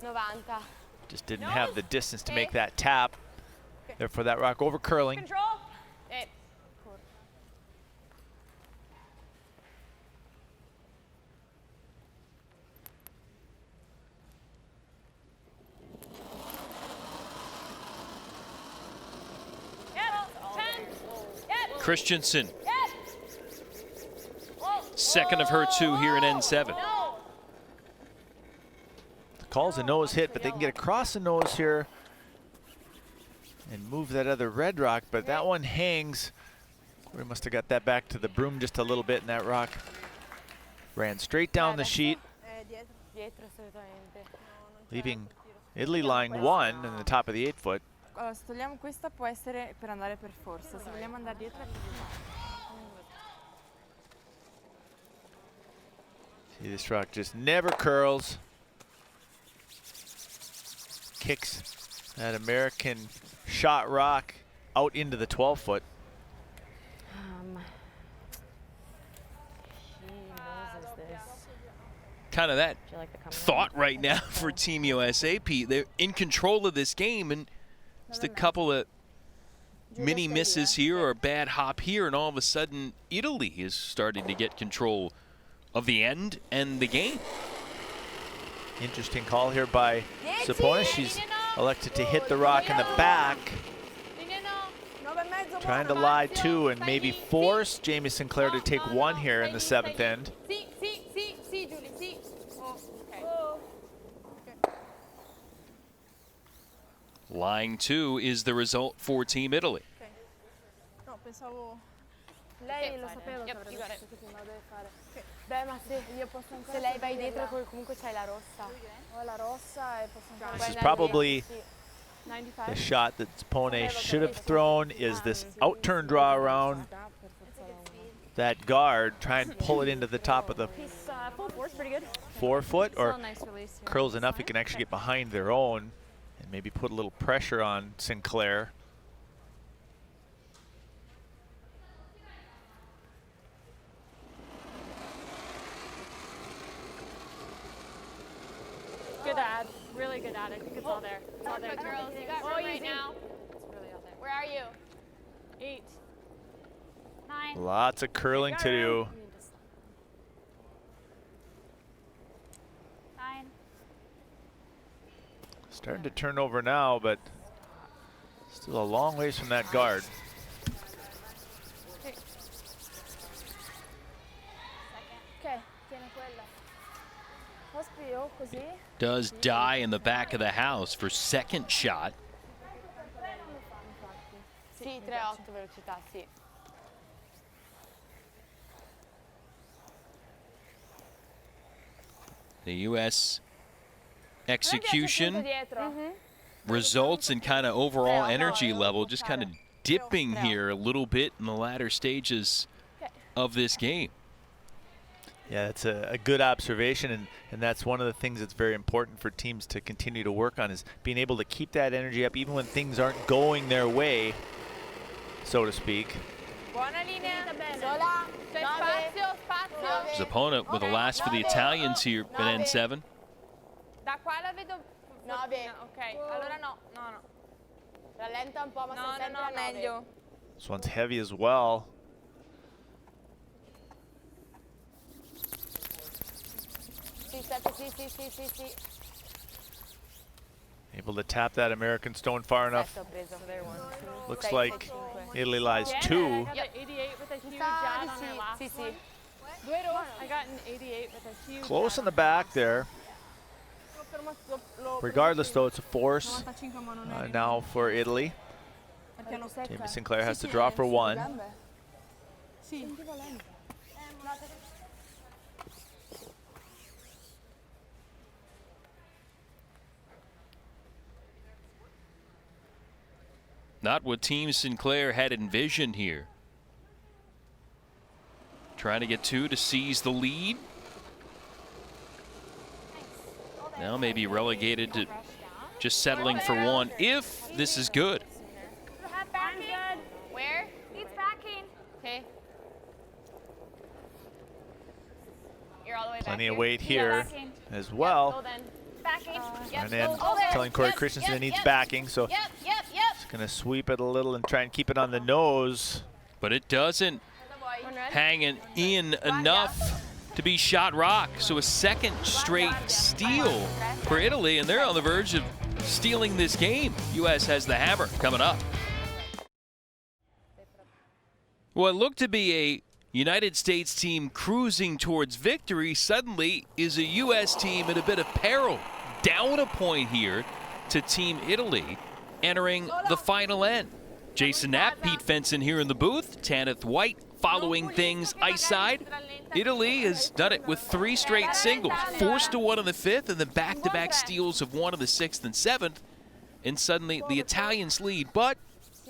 [SPEAKER 11] 90.
[SPEAKER 10] Just didn't have the distance to make that tap. Therefore, that rock over curling.
[SPEAKER 6] Control.
[SPEAKER 1] Christensen, second of her 2 here in N7.
[SPEAKER 10] The call's a nose hit, but they can get across the nose here and move that other red rock, but that one hangs. We must have got that back to the broom just a little bit, and that rock ran straight down the sheet, leaving Italy lying 1 in the top of the 8-foot.
[SPEAKER 5] Allora, se togliamo questa può essere per andare per forza, se vogliamo andare dietro.
[SPEAKER 10] See, this rock just never curls. Kicks that American shot rock out into the 12-foot.
[SPEAKER 1] Kind of that thought right now for Team USA, Pete. They're in control of this game, and just a couple of mini misses here or a bad hop here, and all of a sudden Italy is starting to get control of the end and the game.
[SPEAKER 10] Interesting call here by Saponis. She's elected to hit the rock in the back. Trying to lie 2 and maybe force Jamie Sinclair to take 1 here in the 7th end.
[SPEAKER 1] Lying 2 is the result for Team Italy.
[SPEAKER 6] No, pensavo.
[SPEAKER 9] Lei lo sapeva che avrebbe fatto prima, lo deve fare. Beh, ma se lei vai dietro comunque c'hai la rossa. Ho la rossa e posso ancora.
[SPEAKER 10] This is probably the shot that Sapone should have thrown, is this out-turn draw around that guard, try and pull it into the top of the 4-foot, or curls enough he can actually get behind their own and maybe put a little pressure on Sinclair.
[SPEAKER 8] Good ad. Really good ad. I think it's all there. It's all there.
[SPEAKER 4] Girls, you got room right now.
[SPEAKER 8] It's really all there.
[SPEAKER 4] Where are you?
[SPEAKER 8] 8.
[SPEAKER 4] 9.
[SPEAKER 10] Lots of curling to do.
[SPEAKER 4] 9.
[SPEAKER 10] Starting to turn over now, but still a long ways from that guard.
[SPEAKER 9] Ok, tiene quella.
[SPEAKER 1] Does die in the back of the house for second shot.
[SPEAKER 9] Sì, 3.8 velocità, sì.
[SPEAKER 1] The U.S. execution, results, and kind of overall energy level just kind of dipping here a little bit in the latter stages of this game.
[SPEAKER 10] Yeah, that's a good observation, and that's one of the things that's very important for teams to continue to work on, is being able to keep that energy up even when things aren't going their way, so to speak.
[SPEAKER 1] His opponent with the last for the Italians here at N7.
[SPEAKER 9] Da qua la vedo. 9. Ok, allora no. Rallenta un po', ma sei sempre a 9. Meglio.
[SPEAKER 10] This one's heavy as well.
[SPEAKER 9] Sì.
[SPEAKER 10] Able to tap that American stone far enough. Looks like Italy lies 2.
[SPEAKER 8] I got an 88 with a huge jab on their last one. I got an 88 with a huge
[SPEAKER 10] Close in the back there. Regardless, though, it's a force now for Italy. Jamie Sinclair has to draw for 1.
[SPEAKER 1] Not what Team Sinclair had envisioned here. Trying to get 2 to seize the lead. Now maybe relegated to just settling for 1 if this is good.
[SPEAKER 9] Where? He's backing. Okay. You're all the way back.
[SPEAKER 10] Plenty of weight here as well. And then telling Corey Christensen it needs backing, so it's going to sweep it a little and try and keep it on the nose.
[SPEAKER 1] But it doesn't hang in enough to be shot rock. So a second straight steal for Italy, and they're on the verge of stealing this game. U.S. has the hammer coming up. What looked to be a United States team cruising towards victory suddenly is a U.S. team in a bit of peril. Down a point here to Team Italy entering the final end. Jason Knapp, Pete Fenson here in the booth. Tanith White following things ice side. Italy has done it with 3 straight singles. Forced to 1 in the 5th, and then back-to-back steals of 1 in the 6th and 7th. And suddenly the Italians lead, but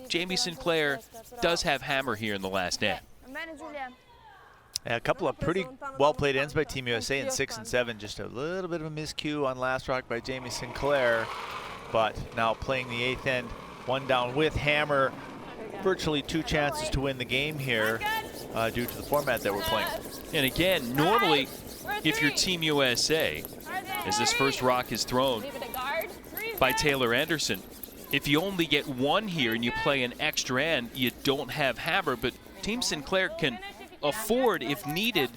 [SPEAKER 1] Jamie Sinclair does have hammer here in the last end.
[SPEAKER 10] A couple of pretty well-played ends by Team USA in 6 and 7. Just a little bit of a miscue on last rock by Jamie Sinclair. But now playing the 8th end, 1 down with hammer. Virtually 2 chances to win the game here due to the format that we're playing.
[SPEAKER 1] And again, normally, if you're Team USA, as this first rock is thrown by Taylor Anderson, if you only get 1 here and you play an extra end, you don't have hammer. But Team Sinclair can afford, if needed,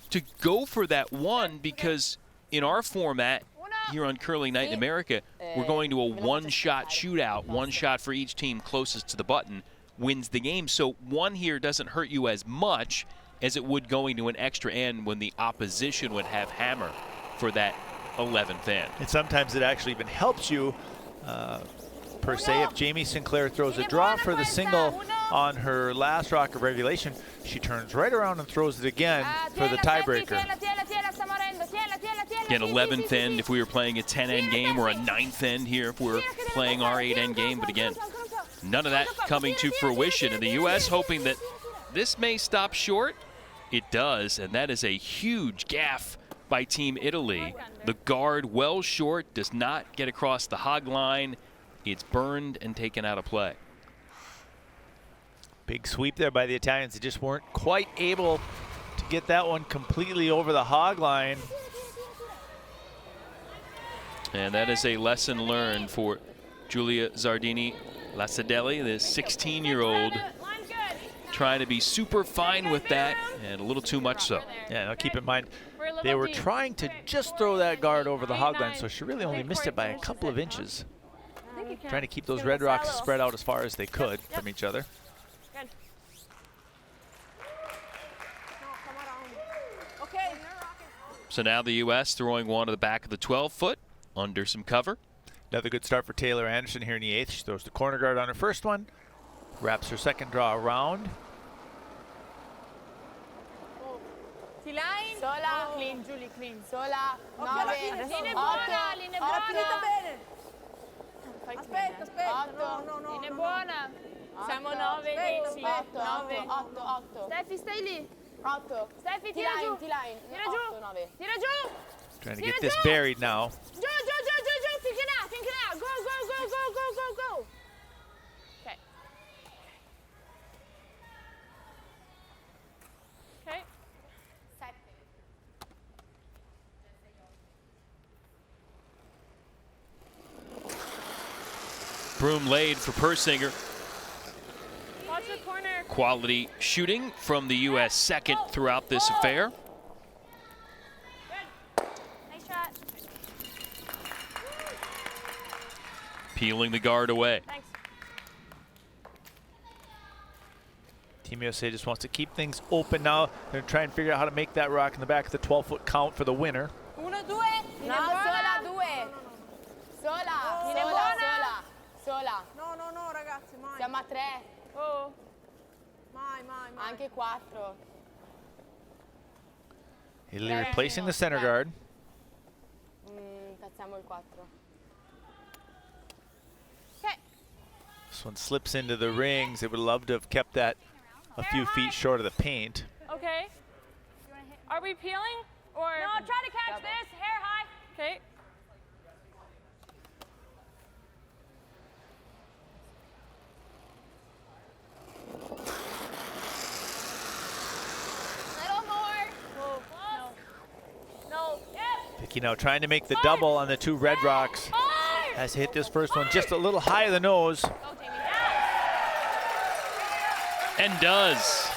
[SPEAKER 1] to go for that 1, because in our format here on Curling Night in America, we're going to a 1-shot shootout. 1 shot for each team closest to the button wins the game. So 1 here doesn't hurt you as much as it would going to an extra end when the opposition would have hammer for that 11th end.
[SPEAKER 10] And sometimes it actually even helps you per se. If Jamie Sinclair throws a draw for the single on her last rock of regulation, she turns right around and throws it again for the tiebreaker.
[SPEAKER 1] Again, 11th end if we were playing a 10-end game, or a 9th end here if we're playing our 8-end game. But again, none of that coming to fruition. And the U.S. hoping that this may stop short. It does, and that is a huge gaffe by Team Italy. The guard well short, does not get across the hog line. It's burned and taken out of play.
[SPEAKER 10] Big sweep there by the Italians. They just weren't quite able to get that one completely over the hog line.
[SPEAKER 1] And that is a lesson learned for Giulia Zardini Lasadelli, the 16-year-old, trying to be super fine with that, and a little too much so.
[SPEAKER 10] Yeah, now keep in mind, they were trying to just throw that guard over the hog line, so she really only missed it by a couple of inches. Trying to keep those red rocks spread out as far as they could from each other.
[SPEAKER 1] So now the U.S. throwing one to the back of the 12-foot under some cover.
[SPEAKER 10] Another good start for Taylor Anderson here in the 8th. She throws the corner guard on her first one, wraps her second draw around.
[SPEAKER 6] T-line.
[SPEAKER 9] Sola. Clean, Julie, clean. Sola.
[SPEAKER 6] Occhio alla fine. Linea buona, linea buona. Finita bene. Aspetta, aspetta. No.
[SPEAKER 8] Linea buona. Siamo 9, 10, 9,
[SPEAKER 9] 8.
[SPEAKER 8] Steffi, stai lì.
[SPEAKER 9] 8.
[SPEAKER 8] Steffi, tira giù.
[SPEAKER 9] T-line.
[SPEAKER 8] Tira giù.
[SPEAKER 9] 9.
[SPEAKER 8] Tira giù.
[SPEAKER 10] Trying to get this buried now.
[SPEAKER 8] Giù. Finché là. Go. Okay. Okay.
[SPEAKER 1] Broom laid for Persinger.
[SPEAKER 8] Watch the corner.
[SPEAKER 1] Quality shooting from the U.S. second throughout this affair.
[SPEAKER 8] Nice shot.
[SPEAKER 1] Peeling the guard away.
[SPEAKER 8] Thanks.
[SPEAKER 10] Team USA just wants to keep things open now. They're going to try and figure out how to make that rock in the back of the 12-foot count for the winner.
[SPEAKER 6] 1, 2.
[SPEAKER 9] No, sola, 2. Sola.
[SPEAKER 6] No, ragazzi, mai.
[SPEAKER 9] Siamo a 3.
[SPEAKER 8] Oh.
[SPEAKER 6] Mai.
[SPEAKER 9] Anche 4.
[SPEAKER 10] Italy replacing the center guard.
[SPEAKER 9] Tazziamo il 4.
[SPEAKER 10] This one slips into the rings. They would love to have kept that a few feet short of the paint.
[SPEAKER 8] Okay. Are we peeling or? No, try to catch this. Hair high. Okay.
[SPEAKER 6] Little more.
[SPEAKER 8] No. Yep.
[SPEAKER 10] Vicky now trying to make the double on the 2 red rocks. Has hit this first one just a little high of the nose.
[SPEAKER 1] And does.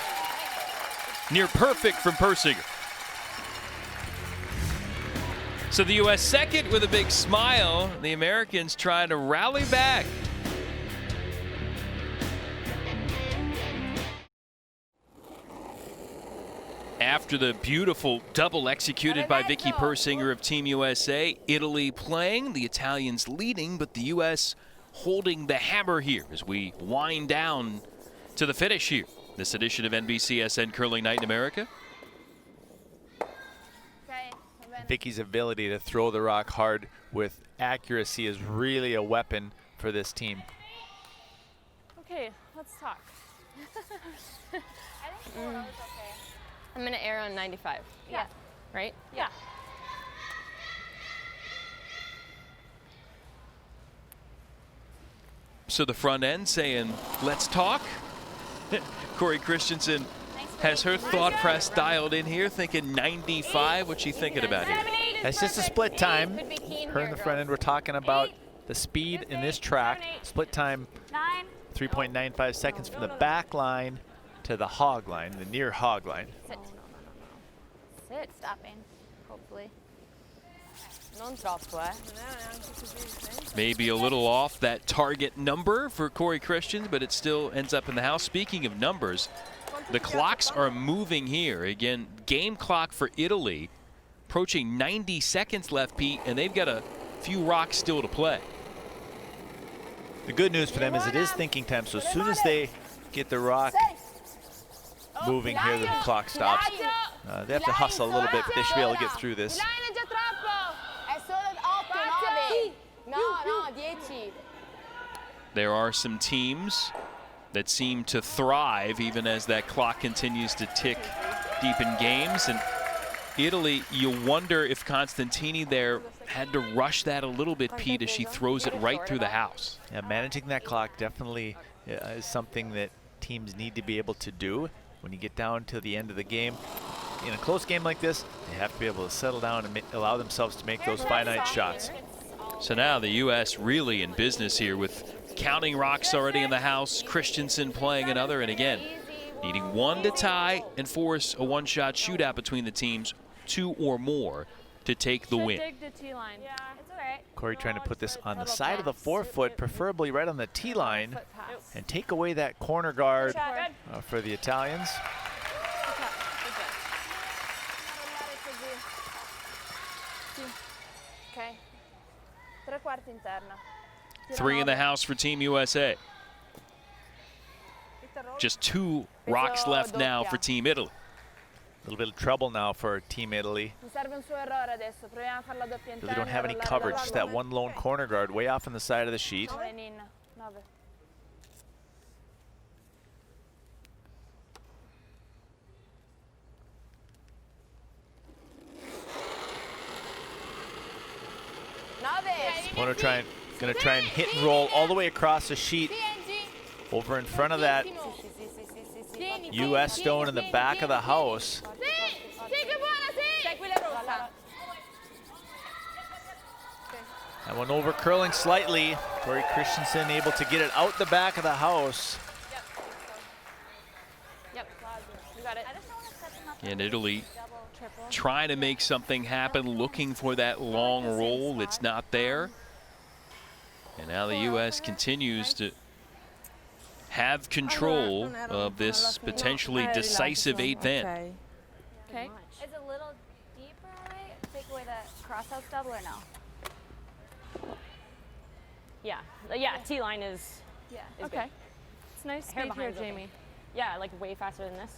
[SPEAKER 1] Near perfect from Persinger. So the U.S. second with a big smile. The Americans trying to rally back. After the beautiful double executed by Vicky Persinger of Team USA, Italy playing, the Italians leading, but the U.S. holding the hammer here as we wind down to the finish here. This edition of NBCSN Curling Night in America.
[SPEAKER 10] Vicky's ability to throw the rock hard with accuracy is really a weapon for this team.
[SPEAKER 8] Okay, let's talk.
[SPEAKER 7] I'm going to arrow on 95.
[SPEAKER 8] Yeah.
[SPEAKER 7] Right?
[SPEAKER 8] Yeah.
[SPEAKER 1] So the front end saying, let's talk. Corey Christensen has her thought press dialed in here, thinking 95. What's she thinking about here?
[SPEAKER 10] That's just a split time. Her and the front end were talking about the speed in this track. Split time, 3.95 seconds from the back line to the hog line, the near hog line.
[SPEAKER 9] Sit. Stopping, hopefully. Non troppo, eh?
[SPEAKER 1] Maybe a little off that target number for Corey Christian, but it still ends up in the house. Speaking of numbers, the clocks are moving here. Again, game clock for Italy approaching 90 seconds left, Pete, and they've got a few rocks still to play.
[SPEAKER 10] The good news for them is it is thinking time, so as soon as they get the rock moving here, the clock stops. They have to hustle a little bit, but they should be able to get through this.
[SPEAKER 9] No, 10.
[SPEAKER 1] There are some teams that seem to thrive even as that clock continues to tick deep in games. And Italy, you wonder if Constantini there had to rush that a little bit, Pete, as she throws it right through the house.
[SPEAKER 10] Yeah, managing that clock definitely is something that teams need to be able to do. When you get down to the end of the game, in a close game like this, they have to be able to settle down and allow themselves to make those finite shots.
[SPEAKER 1] So now the U.S. really in business here with counting rocks already in the house, Christensen playing another, and again, needing one to tie and force a one-shot shootout between the teams, 2 or more, to take the win.
[SPEAKER 8] Dig the tee line. Yeah, it's all right.
[SPEAKER 10] Corey trying to put this on the side of the 4-foot, preferably right on the tee line, and take away that corner guard for the Italians.
[SPEAKER 9] Ok. 3/4 interna.
[SPEAKER 1] 3 in the house for Team USA. Just 2 rocks left now for Team Italy.
[SPEAKER 10] A little bit of trouble now for Team Italy.
[SPEAKER 9] Mi serve un suo errore adesso. Proviamo a farla doppia interna.
[SPEAKER 10] They don't have any coverage. Just that one lone corner guard way off on the side of the sheet.
[SPEAKER 9] 9 Ninna. 9.
[SPEAKER 10] Gonna try and hit and roll all the way across the sheet. Over in front of that US stone in the back of the house. That one over curling slightly. Tori Christensen able to get it out the back of the house.
[SPEAKER 9] Yep. You got it.
[SPEAKER 1] And Italy trying to make something happen, looking for that long roll. It's not there. And now the U.S. continues to have control of this potentially decisive 8th end.
[SPEAKER 8] Okay. It's a little deeper, right? Take away the crosshouse double or no?
[SPEAKER 13] Yeah, T-line is
[SPEAKER 8] Okay.
[SPEAKER 13] good.
[SPEAKER 8] It's nice
[SPEAKER 13] Hair
[SPEAKER 8] speed here,
[SPEAKER 13] behind's okay.
[SPEAKER 8] Jamie.
[SPEAKER 13] Yeah, like way faster than this.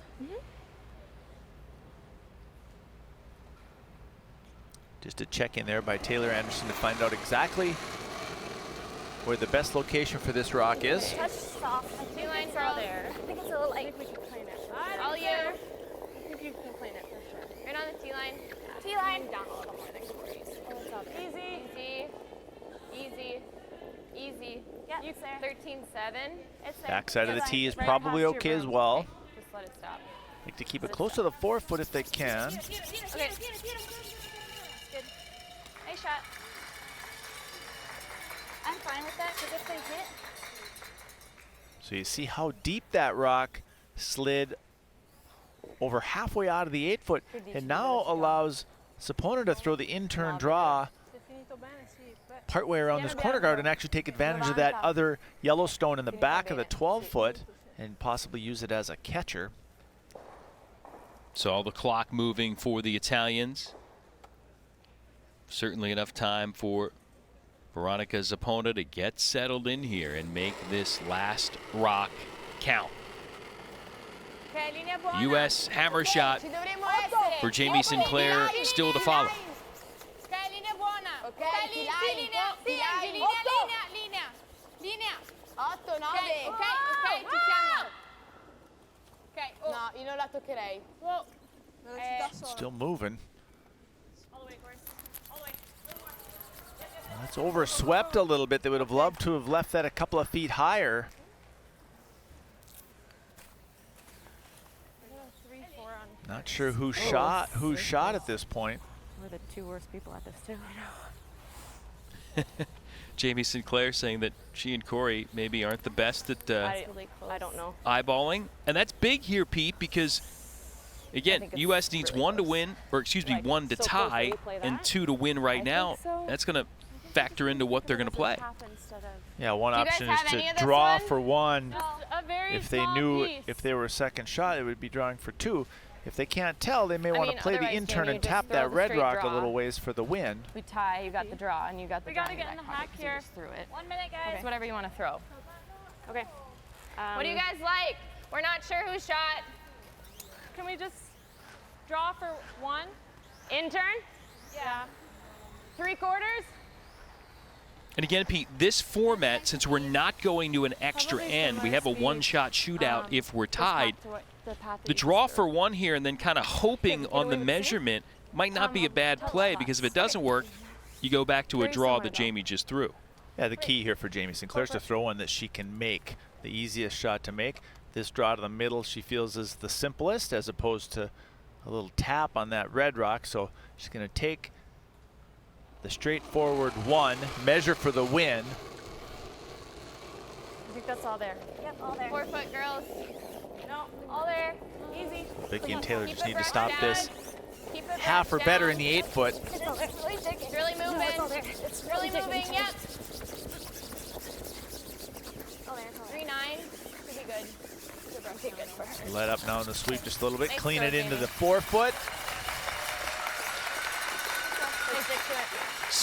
[SPEAKER 10] Just a check in there by Taylor Anderson to find out exactly where the best location for this rock is.
[SPEAKER 8] Touch soft.
[SPEAKER 9] T-line girl there.
[SPEAKER 8] I think it's a little like.
[SPEAKER 9] I think we can plane it.
[SPEAKER 8] All you.
[SPEAKER 9] I think you can plane it for sure.
[SPEAKER 8] Right on the T-line. T-line.
[SPEAKER 9] Down a little more than Corey's. Oh, it's all there.
[SPEAKER 8] Easy. Easy. Easy.
[SPEAKER 9] Yeah,
[SPEAKER 8] You
[SPEAKER 9] it's there.
[SPEAKER 8] 13-7. It's there.
[SPEAKER 10] Backside of the tee is
[SPEAKER 8] Right
[SPEAKER 10] probably
[SPEAKER 8] past your
[SPEAKER 10] okay as
[SPEAKER 8] broom.
[SPEAKER 10] well.
[SPEAKER 8] Okay, just let it stop.
[SPEAKER 10] Like to keep it close to the 4-foot if they can.
[SPEAKER 8] Okay. Good. Nice shot. I'm fine with that because if they hit,
[SPEAKER 10] So you see how deep that rock slid over halfway out of the 8-foot and now allows Sapona to throw the in-turn draw partway around this corner guard and actually take advantage of that other yellow stone in the back of the 12-foot and possibly use it as a catcher.
[SPEAKER 1] So all the clock moving for the Italians. Certainly enough time for Veronica Zapona to get settled in here and make this last rock count. U.S. hammer shot for Jamie Sinclair still to follow.
[SPEAKER 6] No, io non la toccherei.
[SPEAKER 10] Still moving. That's overswept a little bit. They would have loved to have left that a couple of feet higher. Not sure who shot at this point.
[SPEAKER 13] We're the 2 worst people at this too.
[SPEAKER 1] Jamie Sinclair saying that she and Corey maybe aren't the best at
[SPEAKER 13] I don't know.
[SPEAKER 1] eyeballing. And that's big here, Pete, because, again, U.S. needs
[SPEAKER 13] really
[SPEAKER 1] 1 to win, or excuse me, 1 to tie and 2 to win right now. That's going to factor into what they're going to play.
[SPEAKER 10] Yeah, one option is to draw for 1. If they knew if they were a second shot, it would be drawing for 2. If they can't tell, they may want to play the in-turn and tap that red rock a little ways for the win.
[SPEAKER 13] We tie, you got the draw, and you got the draw.
[SPEAKER 8] we gotta get in the hack here.
[SPEAKER 13] Through it.
[SPEAKER 8] 1 minute, guys.
[SPEAKER 13] It's whatever you want to throw. Okay.
[SPEAKER 8] What do you guys like? We're not sure who shot.
[SPEAKER 9] Can we just draw for 1?
[SPEAKER 13] Intern?
[SPEAKER 9] Yeah.
[SPEAKER 13] 3/4?
[SPEAKER 1] And again, Pete, this format, since we're not going to an extra end, we have a one-shot shootout if we're tied. The draw for 1 here and then kind of hoping on the measurement might not be a bad play, because if it doesn't work, you go back to a draw that Jamie just threw.
[SPEAKER 10] Yeah, the key here for Jamie Sinclair is to throw one that she can make, the easiest shot to make. This draw to the middle she feels is the simplest, as opposed to a little tap on that red rock. So she's going to take the straightforward 1, measure for the win.
[SPEAKER 9] I think that's all there.
[SPEAKER 8] Yep, all there. 4 foot, girls. No, all there. Easy.
[SPEAKER 10] Vicky and Taylor just need to stop this
[SPEAKER 8] Keep it
[SPEAKER 10] half or
[SPEAKER 8] down.
[SPEAKER 10] better in the 8-foot.
[SPEAKER 8] It's really moving. It's really moving. Yep. 3-9. Could be good. Okay, good for her.
[SPEAKER 10] Let up now in the sweep just a little bit.
[SPEAKER 8] Nice
[SPEAKER 10] Clean
[SPEAKER 8] throw,
[SPEAKER 10] it into
[SPEAKER 8] Jamie.
[SPEAKER 10] the 4-foot.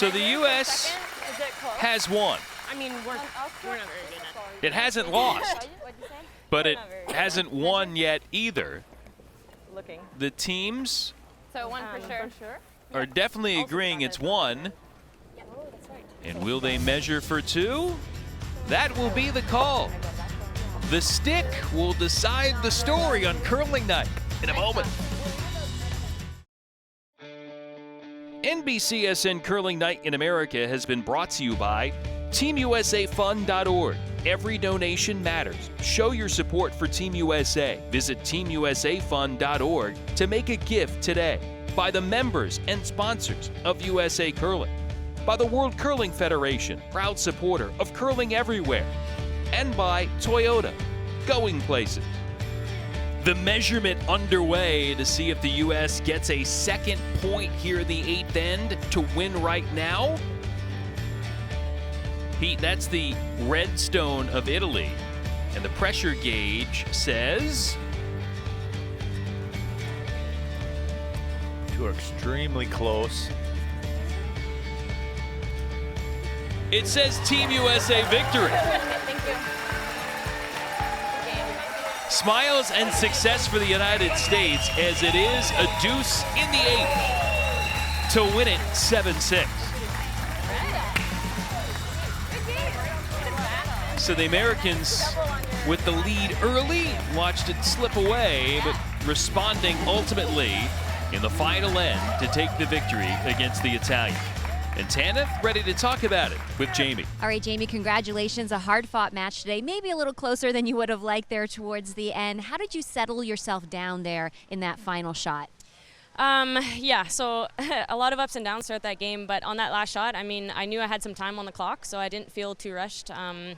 [SPEAKER 1] So the U.S. has won.
[SPEAKER 13] I mean, we're not very good at it.
[SPEAKER 1] It hasn't lost, but it hasn't won yet either. The teams
[SPEAKER 13] So one for sure.
[SPEAKER 1] are definitely agreeing it's one. And will they measure for two? That will be the call. The stick will decide the story on curling night in a moment. NBCSN Curling Night in America has been brought to you by TeamUSAFund.org. Every donation matters. Show your support for Team USA. Visit TeamUSAFund.org to make a gift today. By the members and sponsors of USA Curling. By the World Curling Federation, proud supporter of curling everywhere. And by Toyota, going places. The measurement underway to see if the U.S. gets a second point here in the 8th end to win right now. Pete, that's the Redstone of Italy. And the pressure gauge says...
[SPEAKER 10] Two are extremely close.
[SPEAKER 1] It says Team USA victory.
[SPEAKER 13] Thank you.
[SPEAKER 1] Smiles and success for the United States as it is a deuce in the 8th to win it 7-6. So the Americans with the lead early watched it slip away, but responding ultimately in the final end to take the victory against the Italians. And Tanith ready to talk about it with Jamie.
[SPEAKER 3] All right, Jamie, congratulations. A hard-fought match today. Maybe a little closer than you would have liked there towards the end. How did you settle yourself down there in that final shot?
[SPEAKER 11] Yeah, so a lot of ups and downs throughout that game, but on that last shot, I mean, I knew I had some time on the clock, so I didn't feel too rushed, and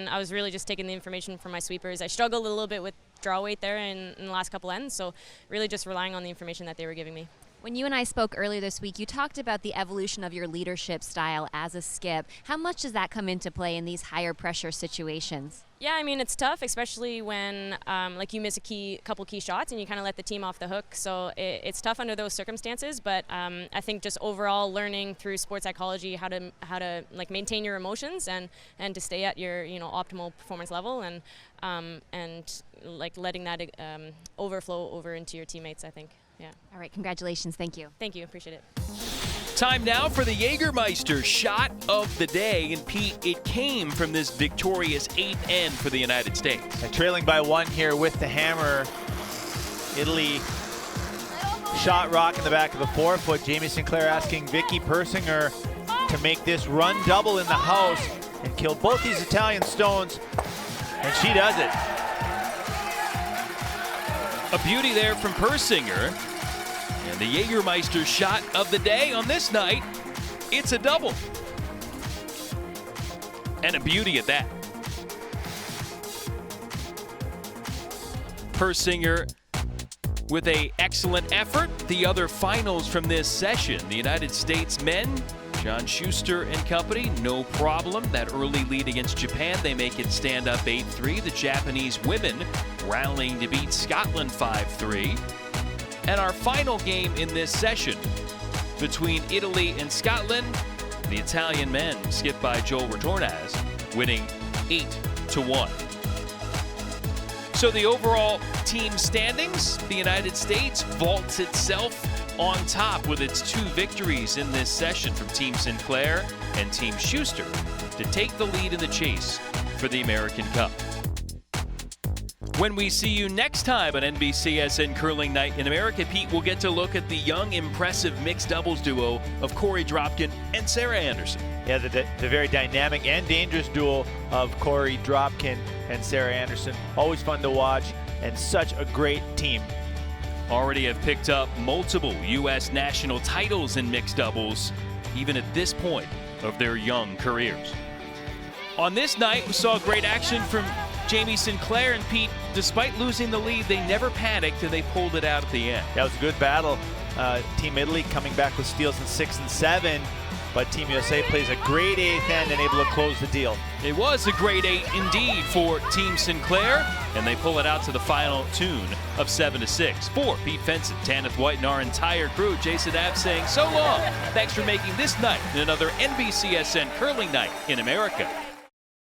[SPEAKER 11] I was really just taking the information from my sweepers. I struggled a little bit with draw weight there in the last couple ends, so really just relying on the information that they were giving me.
[SPEAKER 3] When you and I spoke earlier this week, you talked about the evolution of your leadership style as a skip. How much does that come into play in these higher pressure situations?
[SPEAKER 11] Yeah, I mean, it's tough, especially when like you miss a couple key shots and you kind of let the team off the hook. So it's tough under those circumstances. But I think just overall learning through sports psychology how to like maintain your emotions and to stay at your optimal performance level and like letting that overflow over into your teammates, I think. Yeah.
[SPEAKER 3] All right, congratulations. Thank you.
[SPEAKER 11] Thank you. Appreciate it.
[SPEAKER 1] Time now for the Jägermeister shot of the day. And Pete, it came from this victorious 8th end for the United States.
[SPEAKER 10] And trailing by 1 here with the hammer. Italy shot rock in the back of the forefoot. Jamie Sinclair asking Vicky Persinger to make this run double in the house and kill both these Italian stones. And she does it.
[SPEAKER 1] A beauty there from Persinger. And the Jägermeister shot of the day on this night, it's a double. And a beauty at that. Persinger with an excellent effort. The other finals from this session, the United States men, John Schuster and company, no problem. That early lead against Japan, they make it stand up 8-3. The Japanese women rallying to beat Scotland 5-3. And our final game in this session between Italy and Scotland, the Italian men, skipped by Joel Retornaz, winning 8-1. So the overall team standings, the United States vaults itself on top with its 2 victories in this session from Team Sinclair and Team Schuster to take the lead in the chase for the American Cup. When we see you next time on NBCSN Curling Night in America, Pete, we'll get to look at the young, impressive mixed doubles duo of Corey Dropkin and Sarah Anderson.
[SPEAKER 10] Yeah, the very dynamic and dangerous duel of Corey Dropkin and Sarah Anderson. Always fun to watch and such a great team.
[SPEAKER 1] Already have picked up multiple U.S. national titles in mixed doubles, even at this point of their young careers. On this night, we saw great action from Jamie Sinclair and Pete. Despite losing the lead, they never panicked and they pulled it out at the end.
[SPEAKER 10] That was a good battle. Team Italy coming back with steals in 6 and 7. but Team USA plays a great 8th end and able to close the deal.
[SPEAKER 1] It was a great 8 indeed for Team Sinclair, and they pull it out to the final tune of 7-6. For Pete Fenson, Tanith White, and our entire crew, Jason Abb saying so long. Thanks for making this night another NBCSN curling night in America.